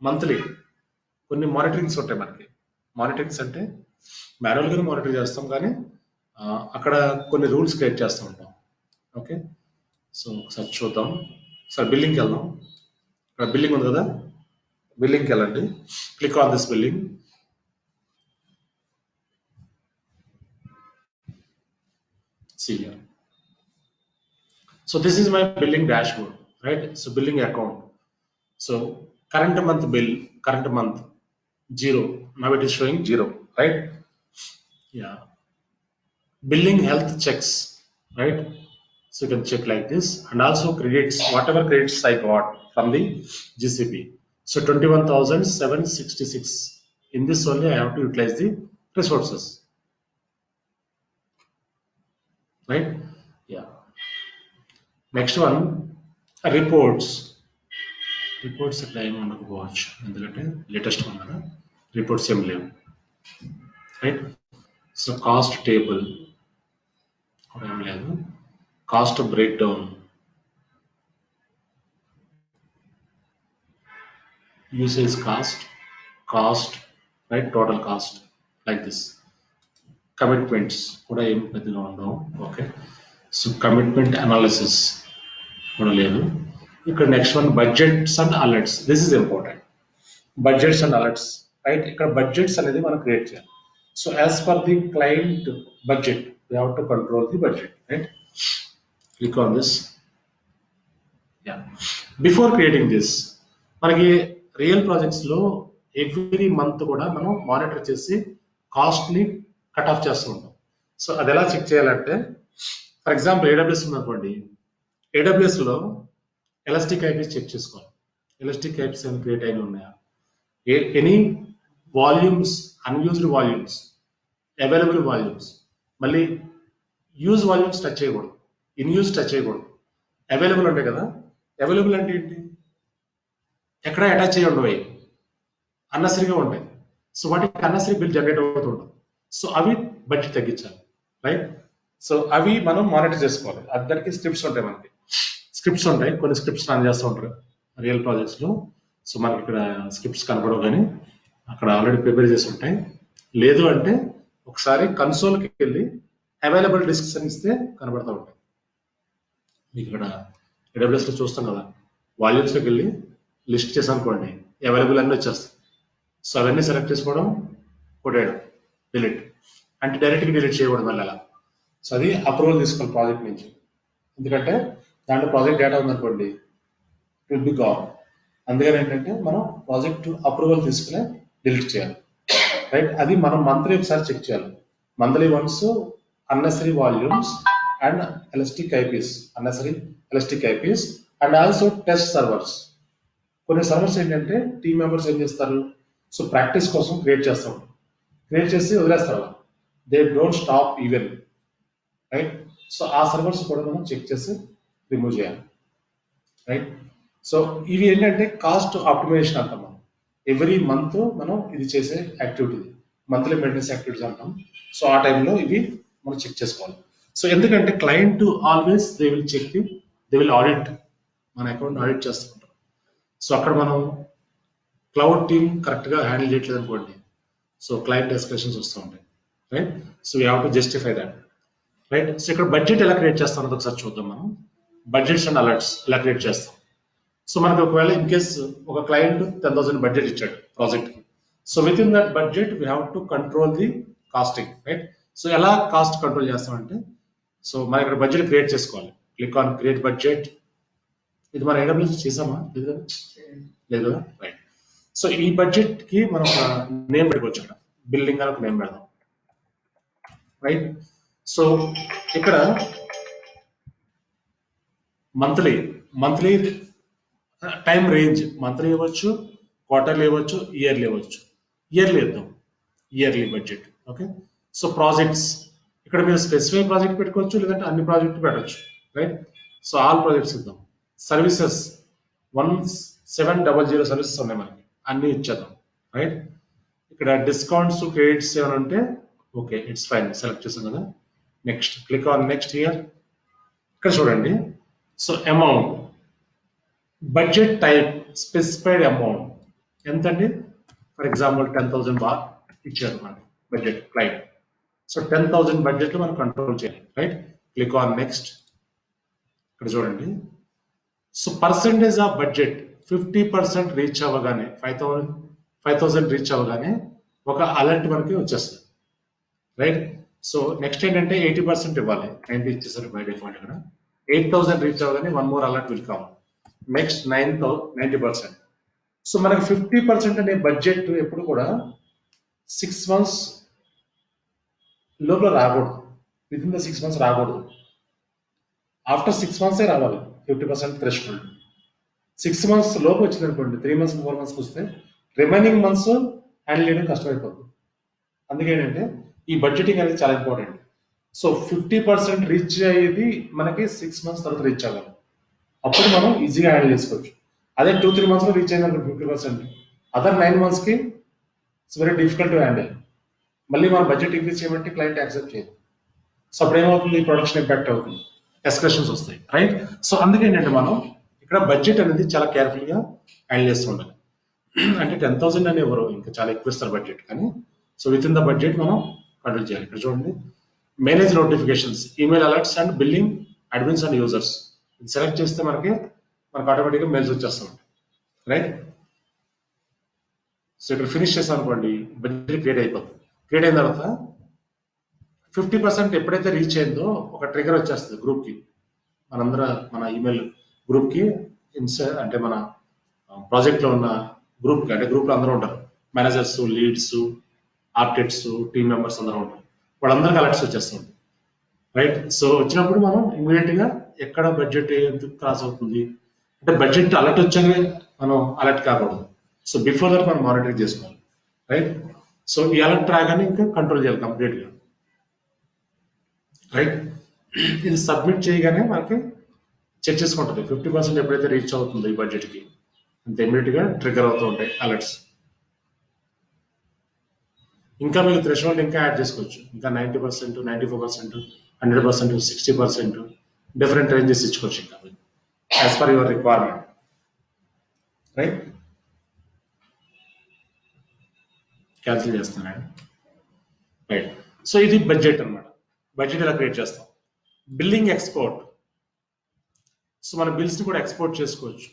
monthly కొన్ని మానిటరింగ్స్ ఉంటాయి మనకి. మానిటరింగ్స్ అంటే మాన్యువల్గానే మానిటర్ చేస్తాం, కానీ అక్కడ కొన్ని రూల్స్ క్రియేట్ చేస్తూ ఉంటాం. ఓకే, సో ఒకసారి చూద్దాం. సార్ బిల్లింగ్కి వెళ్దాం. ఇక్కడ బిల్లింగ్ ఉంది కదా, బిల్లింగ్కి వెళ్ళండి. Click on this billing. See here. So this is my billing dashboard, right? So billing account. So current month bill, current month 0. Now it is showing 0, right? Yeah. Billing health checks, right? So you can check like this, and also credits, whatever credits I got from the GCP. So 21,766. In this only I have to utilize the resources, right? Yeah. Next one, reports. Reports అట్లా ఏమి ఉండకపోవచ్చు, ఎందుకంటే latest one కదా, reports ఏం లేవు, right? So cost table కూడా ఏం లేదు. Cost break down, usage cost, right? Total cost like this. Commitments కూడా ఏం పెద్దగా ఉండవు. ఓకే, సో కమిట్మెంట్ అనాలిసిస్ కూడా లేదు. ఇక్కడ next one budgets and alerts. This is important, budgets and alerts, right? ఇక్కడ బడ్జెట్స్ అనేది మనం క్రియేట్ చేయాలి. So as per the client budget we have to control the budget, right? Click on this. Yeah, before creating this, మనకి real projects లో every month కూడా మనం monitor చేసి cost ని కట్ ఆఫ్ చేస్తూ ఉంటాం. సో అది ఎలా చెక్ చేయాలంటే, ఫర్ ఎగ్జాంపుల్ ఏడబ్ల్యూఎస్ ఉందనుకోండి, ఏడబ్ల్యూఎస్ లో ఎలాస్టిక్ ఐపీస్ చెక్ చేసుకోవాలి. ఎలాస్టిక్ ఐపీస్ ఏమైనా క్రియేట్ అయిన ఉన్నాయా, any volumes, unused volumes, available volumes, మళ్ళీ యూజ్ వాల్యూమ్స్ టచ్ చేయకూడదు, ఇన్ యూజ్ టచ్ చేయకూడదు. అవైలబుల్ ఉంటాయి కదా, అవైలబుల్ అంటే ఏంటి, ఎక్కడ అటాచ్ చేయ ఉండవు, అన్నసరిగా ఉంటాయి. సో వాటికి అన్నసరి బిల్ జనరేట్ అవుతుంటుంది. సో అవి బడ్జెట్ తగ్గించాలి, రైట్? సో అవి మనం మానిటర్ చేసుకోవాలి. దానికి స్క్రిప్ట్స్ ఉంటాయి, మనకి స్క్రిప్ట్స్ ఉంటాయి. కొన్ని స్క్రిప్ట్స్ రన్ చేస్తూ ఉంటారు రియల్ ప్రాజెక్ట్స్ లో. సో మనకి ఇక్కడ స్క్రిప్ట్స్ కనపడవు, కానీ అక్కడ ఆల్రెడీ ప్రిపేర్ చేసి ఉంటాయి. లేదు అంటే ఒకసారి కన్సోల్కి వెళ్ళి అవైలబుల్ డిస్క్స్ అని ఇస్తే కనబడతా ఉంటాయి మీకు. ఇక్కడ AWS లో చూస్తాం కదా, వాల్యూమ్స్లోకి వెళ్ళి లిస్ట్ చేసాం అనుకోండి, అవైలబుల్ అన్నీ వచ్చేస్తాయి. సో అవన్నీ సెలెక్ట్ చేసుకోవడం, కొట్టేయడం, డిలీట్ అంటే డైరెక్ట్గా డిలీట్ చేయకూడదు మళ్ళీ అలా. సో అది అప్రూవల్ తీసుకోవాలి ప్రాజెక్ట్ నుంచి, ఎందుకంటే దాంట్లో ప్రాజెక్ట్ డేటా ఉందనుకోండి, ఇట్ విల్ బి గాన్. అందుకని ఏంటంటే మనం ప్రాజెక్ట్ అప్రూవల్ తీసుకునే డిలీట్ చేయాలి, రైట్? అది మనం మంత్లీ ఒకసారి చెక్ చేయాలి. Monthly once unnecessary volumes and elastic IPs, unnecessary elastic IPs, and also test servers. కొన్ని సర్వర్స్ ఏంటంటే టీమ్ మెంబర్స్ ఏం చేస్తారు, సో ప్రాక్టీస్ కోసం క్రియేట్ చేస్తాం, క్రియేట్ చేసి వదిలేస్తారు, they don't stop even, right? So ఆ సర్వర్స్ కూడా మనం చెక్ చేసి రిమూవ్ చేయాలి, రైట్? సో ఇవి ఏంటంటే కాస్ట్ ఆప్టిమైజేషన్ అంటాం మనం. ఎవ్రీ మంత్ మనం ఇది చేసే యాక్టివిటీ, మంత్లీ మెయింటెనెన్స్ యాక్టివిటీస్ అంటాం. సో ఆ టైంలో ఇవి మనం చెక్ చేసుకోవాలి. సో ఎందుకంటే client always they will audit, మన అకౌంట్ ఆడిట్ చేస్తుంటారు. సో అక్కడ మనం క్లౌడ్ టీమ్ కరెక్ట్గా హ్యాండిల్ చేయట్లేదు అనుకోండి, సో క్లయింట్ ఎస్కలేషన్స్ వస్తూ ఉంటాయి, right? So we have to justify that, right? So ఇక్కడ బడ్జెట్ ఎలా క్రియేట్ చేస్తాం అన్నది ఒకసారి చూద్దాం. మనం బడ్జెట్స్ అండ్ అలర్ట్స్ ఎలా క్రియేట్ చేస్తాం. సో మనకి ఒకవేళ ఇన్ కేస్ ఒక క్లయింట్ 10,000 బడ్జెట్ ఇచ్చాడు ప్రాజెక్ట్కి, so within that budget we have to control the costing, right? So ఎలా కాస్ట్ కంట్రోల్ చేస్తామంటే, సో మనం ఇక్కడ బడ్జెట్ క్రియేట్ చేసుకోవాలి. Click on create budget. ఇది మన AWS చేసామా, లేదు కదా, లేదు కదా, రైట్? సో ఈ బడ్జెట్ కి మనం ఒక నేమ్ పెట్టుకోవచ్చు, అక్కడ బిల్డింగ్ అని ఒక నేమ్ పెడదాం, రైట్? సో ఇక్కడ మంత్లీ టైం రేంజ్ మంత్లీ ఇవ్వచ్చు, క్వార్టర్లీ ఇవ్వచ్చు, ఇయర్లీ ఇవ్వచ్చు. ఇయర్లీ ఇద్దాం, yearly budget. Okay. So projects ఇక్కడ మీరు స్పెసిఫిక్ ప్రాజెక్ట్ పెట్టుకోవచ్చు, లేదంటే అన్ని ప్రాజెక్టు పెట్టవచ్చు, రైట్. సో ఆల్ ప్రాజెక్ట్స్ ఇద్దాం. సర్వీసెస్ 1700 సర్వీసెస్ ఉన్నాయి మనకి, అన్ని ఇచ్చేద్దాం, రైట్. ఇక్కడ డిస్కౌంట్స్ క్రెడిట్స్ ఏమైనా ఉంటే ఓకే, ఇట్స్ ఫైన్, సెలెక్ట్ చేసాం కదా. Next, click on next here. ఇక్కడ చూడండి. So amount, budget type, specified amount ఎంతండి? ఫర్ ఎగ్జాంపుల్ 10,000 బార్ ఇచ్చారు మనకి బడ్జెట్ క్లయింట్. సో 10,000 బడ్జెట్ మనం కంట్రోల్ చేయాలి, రైట్. Click on next. ఇక్కడ చూడండి. So percentage of budget 50% reach అవ్వగానే, 5,000 రీచ్ అవ్వగానే ఒక అలర్ట్ మనకి వచ్చేస్తుంది, రైట్. సో నెక్స్ట్ ఏంటంటే 80% ఇవ్వాలి. 90 ఇచ్చేసరికి బై డిఫాల్ట్. ఇక్కడ 8,000 రీచ్ అవ్వగానే one more alert will come. Next 90%. So మనకి 50% అనే బడ్జెట్ ఎప్పుడు కూడా 6 months లోపల రాకూడదు, విత్ ఇన్ ద 6 months రాకూడదు. ఆఫ్టర్ 6 months రావాలి 50% థ్రెషోల్డ్. 6 months లోపు వచ్చింది అనుకోండి, 3 months 4 months వస్తే రిమైనింగ్ మంత్స్ హ్యాండిల్ చేయడం కష్టమైపోతుంది. అందుకే ఏంటంటే ఈ బడ్జెటింగ్ అనేది చాలా ఇంపార్టెంట్. సో 50% రీచ్ అయ్యేది మనకి 6 months తర్వాత రీచ్ అవ్వాలి, అప్పుడు మనం ఈజీగా హ్యాండిల్ చేసుకోవచ్చు. అదే 2-3 months లో రీచ్ అయింది 50%, అదర్ 9 months కి it's very difficult to handle. మళ్ళీ మనం బడ్జెట్ ఇంక్రీజ్ చేయమంటే క్లయింట్ యాక్సెప్ట్ చేయదు. సో అప్పుడు ఏమవుతుంది, ప్రొడక్షన్ ఇంపాక్ట్ అవుతుంది, ఎస్కలేషన్స్ వస్తాయి, రైట్. సో అందుకే ఏంటంటే మనం ఇక్కడ బడ్జెట్ అనేది చాలా కేర్ఫుల్ గా హ్యాండిల్ చేస్తూ ఉండాలి. అంటే 10,000 అని ఎవరు ఇంకా చాలా ఎక్కువ ఇస్తారు బడ్జెట్, కానీ so with in the budget మనం కంట్రోల్ చేయాలి. ఇక్కడ చూడండి. Manage notifications, email alerts and billing admins and users. ఇది సెలెక్ట్ చేస్తే మనకు ఆటోమేటిక్గా మెయిల్స్ వచ్చేస్తూ ఉంటాయి, రైట్. సో ఇక్కడ ఫినిష్ చేసాం అనుకోండి, బడ్జెట్ క్రియేట్ అయిపోతుంది. క్రియేట్ అయిన తర్వాత 50% ఎప్పుడైతే రీచ్ అయిందో ఒక ట్రిగర్ వచ్చేస్తుంది గ్రూప్ కి, మన ఈమెయిల్ గ్రూప్ కి, అంటే మన ప్రాజెక్ట్ లో ఉన్న గ్రూప్ కి, అంటే గ్రూప్ లో అందరూ ఉంటారు, managers, leads, architects, team members అందరూ ఉంటారు. వాళ్ళందరికీ అలర్ట్స్ వచ్చేస్తుంది, రైట్. సో వచ్చినప్పుడు మనం ఇమీడియట్ గా ఎక్కడ బడ్జెట్ ఎందుకు క్రాస్ అవుతుంది అంటే, బడ్జెట్ అలర్ట్ వచ్చాక మనం అలర్ట్ కాకూడదు. సో బిఫోర్ దట్ మనం మానిటర్ చేసుకోవాలి, రైట్. సో ఈ అలర్ట్ రాగానే ఇంకా కంట్రోల్ చేయాలి కంప్లీట్ గా, రైట్. ఇది సబ్మిట్ చేయగానే మనకి చెక్ చేసుకుంటుంది 50% ఎప్పుడైతే రీచ్ అవుతుందో ఈ బడ్జెట్ కి, అంత ఇమీడియట్ గా ట్రిగర్ అవుతూ ఉంటాయి అలర్ట్స్. ఇంకా మీకు థ్రెషోల్డ్ ఇంకా యాడ్ చేసుకోవచ్చు, ఇంకా 90%, 94%, 100%, 60%, డిఫరెంట్ రేంజెస్ ఇచ్చుకోవచ్చు ఇంకా as per your requirement, right. Cancel చేస్తున్నాను, రైట్. సో ఇది బడ్జెట్ అన్నమాట. బడ్జెట్ ఎలా క్రియేట్ చేస్తాం. Billing export. సో మన బిల్స్ ని కూడా ఎక్స్పోర్ట్ చేసుకోవచ్చు.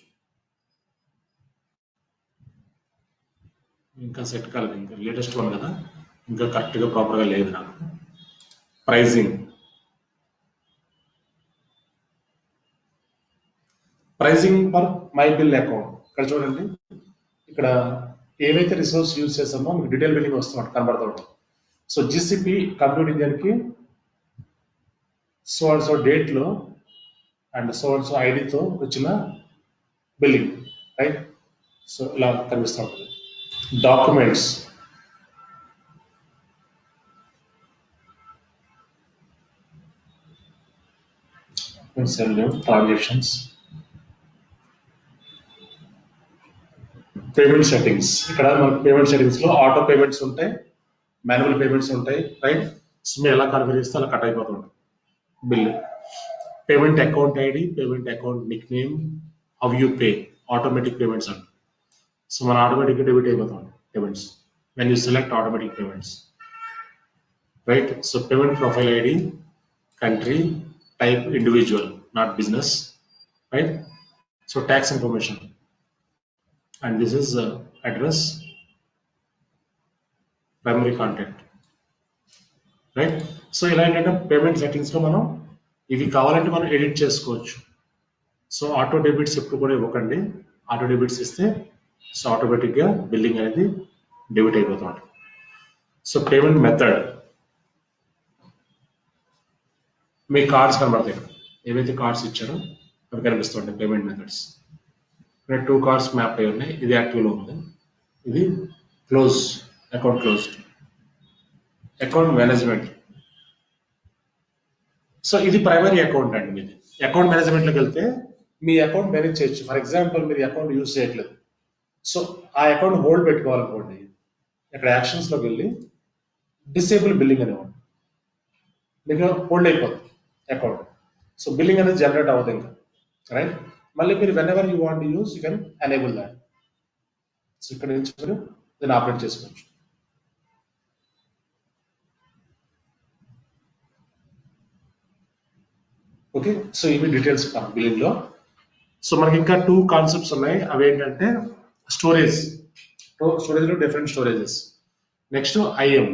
ఇంకా సెట్ కాలేదు, ఇంకా లేటెస్ట్ వన్ కదా, ఇంకా కరెక్ట్ గా ప్రాపర్ గా లేదు నాకు. Pricing for my bill account. ఇక్కడ చూడండి, ఇక్కడ ఏవైతే రిసోర్స్ యూజ్ చేస్తామో మీకు డీటెయిల్ బిల్లింగ్ వస్తున్నట్టు కనబడుతూ ఉంటుంది. సో జిసిపి కంప్యూట్ ఇంజిన్ కి సో అండ్ సో డేట్ లో అండ్ సో అండ్ సో ఐడితో వచ్చిన బిల్లింగ్, రైట్. సో ఇలా కనిపిస్తూ ఉంటుంది. Documents, transactions, payment settings. ఇక్కడ మనకు పేమెంట్ సెట్టింగ్స్ లో ఆటో పేమెంట్స్ ఉంటాయి, మాన్యువల్ పేమెంట్స్ ఉంటాయి, రైట్. సో మీరు ఎలా కాన్ఫిగర్ చేస్తే అలా కట్ అయిపోతుంది bill. Payment account ID, payment account Nick name, how you pay, automatic payments అంట. సో మన ఆటోమేటిక్ డెబిట్ అయిపోతుంది payments when you select automatic payments, right. So payment profile ID, country, type individual, not business, right. So tax information, and this is address, primary contact, right. So ఇలా ఏంటంటే payment settings లో మనం ఇవి కావాలంటే మనం edit చేసుకోవచ్చు. So auto debits ఎప్పుడు కూడా ఇవ్వకండి. ఆటో డెబిట్స్ ఇస్తే సో ఆటోమేటిక్ గా బిల్లింగ్ అనేది డెబిట్ అయిపోతుంది. సో పేమెంట్ మెథడ్, మీ కార్డ్స్ కనబడతాయి ఇక్కడ ఏవైతే కార్డ్స్ ఇచ్చారో అవి కనిపిస్తుంటాయి పేమెంట్ మెథడ్స్. ఇక్కడ 2 కార్డ్స్ మ్యాప్ అయి ఉన్నాయి. ఇది యాక్టివ్లో ఉంది, ఇది close, account closed. Account management, so ఇది ప్రైమరీ అకౌంట్ అండి మీది. అకౌంట్ మేనేజ్మెంట్లోకి వెళ్తే మీ అకౌంట్ మేనేజ్ చేయొచ్చు. ఫర్ ఎగ్జాంపుల్ మీరు అకౌంట్ యూజ్ చేయట్లేదు, సో ఆ అకౌంట్ హోల్డ్ పెట్టుకోవాలనుకోండి, ఇక్కడ యాక్షన్స్లోకి వెళ్ళి డిసేబుల్ బిల్లింగ్ అనేవాడు, మీకు హోల్డ్ అయిపోతుంది అకౌంట్. సో బిల్లింగ్ అనేది జనరేట్ అవ్వదు ఇంకా, రైట్? మళ్ళీ మీరు when ever you want use you can enable that. So ఇక్కడ నుంచి మీరు దీన్ని ఆపరేట్ చేసుకోవచ్చు. ఓకే, సో ఇవి డీటెయిల్స్ బిల్లింగ్ లో. సో మనకి ఇంకా 2 కాన్సెప్ట్స్ ఉన్నాయి, అవి ఏంటంటే స్టోరేజ్. స్టోరేజ్ లో different storages. Next IAM,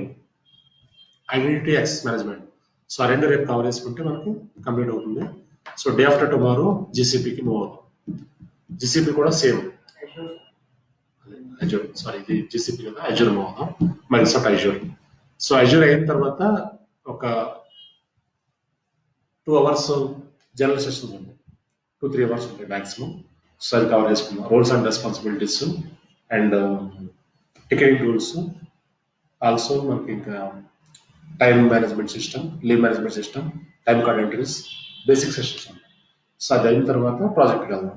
identity access management. So ఆ రెండు రేపు కవర్ చేసుకుంటే మనకి కంప్లీట్ అవుతుంది. సో డే ఆఫ్టర్ టుమారో జీసీపీకి మూవ్ అవుతాం. జీసీపీ కూడా సేమ్, అజూర్, సారీ ఇది జీసీపీ కదా, అజూర్ మూవ్ అవుతాం, మైక్రోసాఫ్ట్ అజూర్. సో అజూర్ అయిన తర్వాత ఒక 2 అవర్స్ జనరల్ సెషన్స్ ఉంటాయి, 2-3 అవర్స్ ఉంటాయి మాక్సిమం. సో అది కవర్ చేసుకుందాం. Roles and responsibilities and ticketing tools, also మనకి ఇంకా time management system, leave management system, time card entries, basic sessions ఉంటాయి. సో అది అయిన తర్వాత ప్రాజెక్ట్కి వెళ్దాం.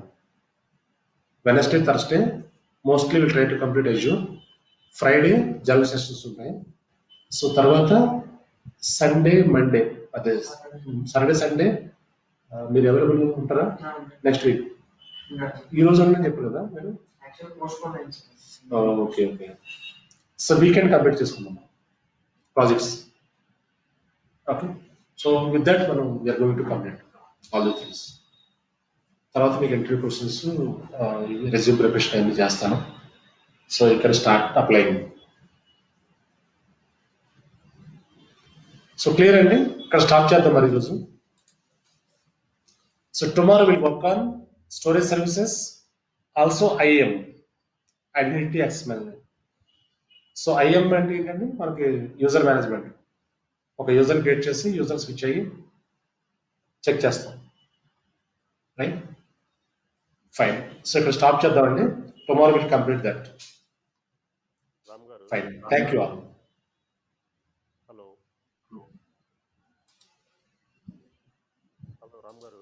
Wednesday, Thursday mostly will try to complete Azure. Friday general sessions ఉంటాయి. సో తర్వాత సండే, మండే, అదే సాటర్డే, సండే మీరు అవైలబుల్ ఉంటారా నెక్స్ట్ వీక్? ఈ రోజు అని చెప్పారు కదా మీరు. Okay okay, so weekend complete చేసుకుందాం projects. Okay, so with that మనం we're going to complete all the things. తర్వాత మీకు ఇంటర్వ్యూ క్వశ్చన్స్, రెజ్యూమ్ ప్రిపరేషన్ అన్ని చేస్తాను. సో ఇక్కడ స్టార్ట్ అప్లైయింగ్. సో క్లియర్ అండి, ఇక్కడ స్టార్ట్ చేద్దాం మరి ఈరోజు. So tomorrow will work on storage services, also IAM, identity access management. So IAM అంటే ఏంటంటే మనకి యూజర్ మేనేజ్మెంట్. ఒక యూజర్ క్రియేట్ చేసి యూజర్ స్విచ్ అయ్యి చెక్ చేస్తాం, రైట్? ఫైన్. సో ఇక్కడ స్టాప్ చేద్దామండి. Tomorrow will complete that. Fine, thank you all. Hello hello Ram గారు.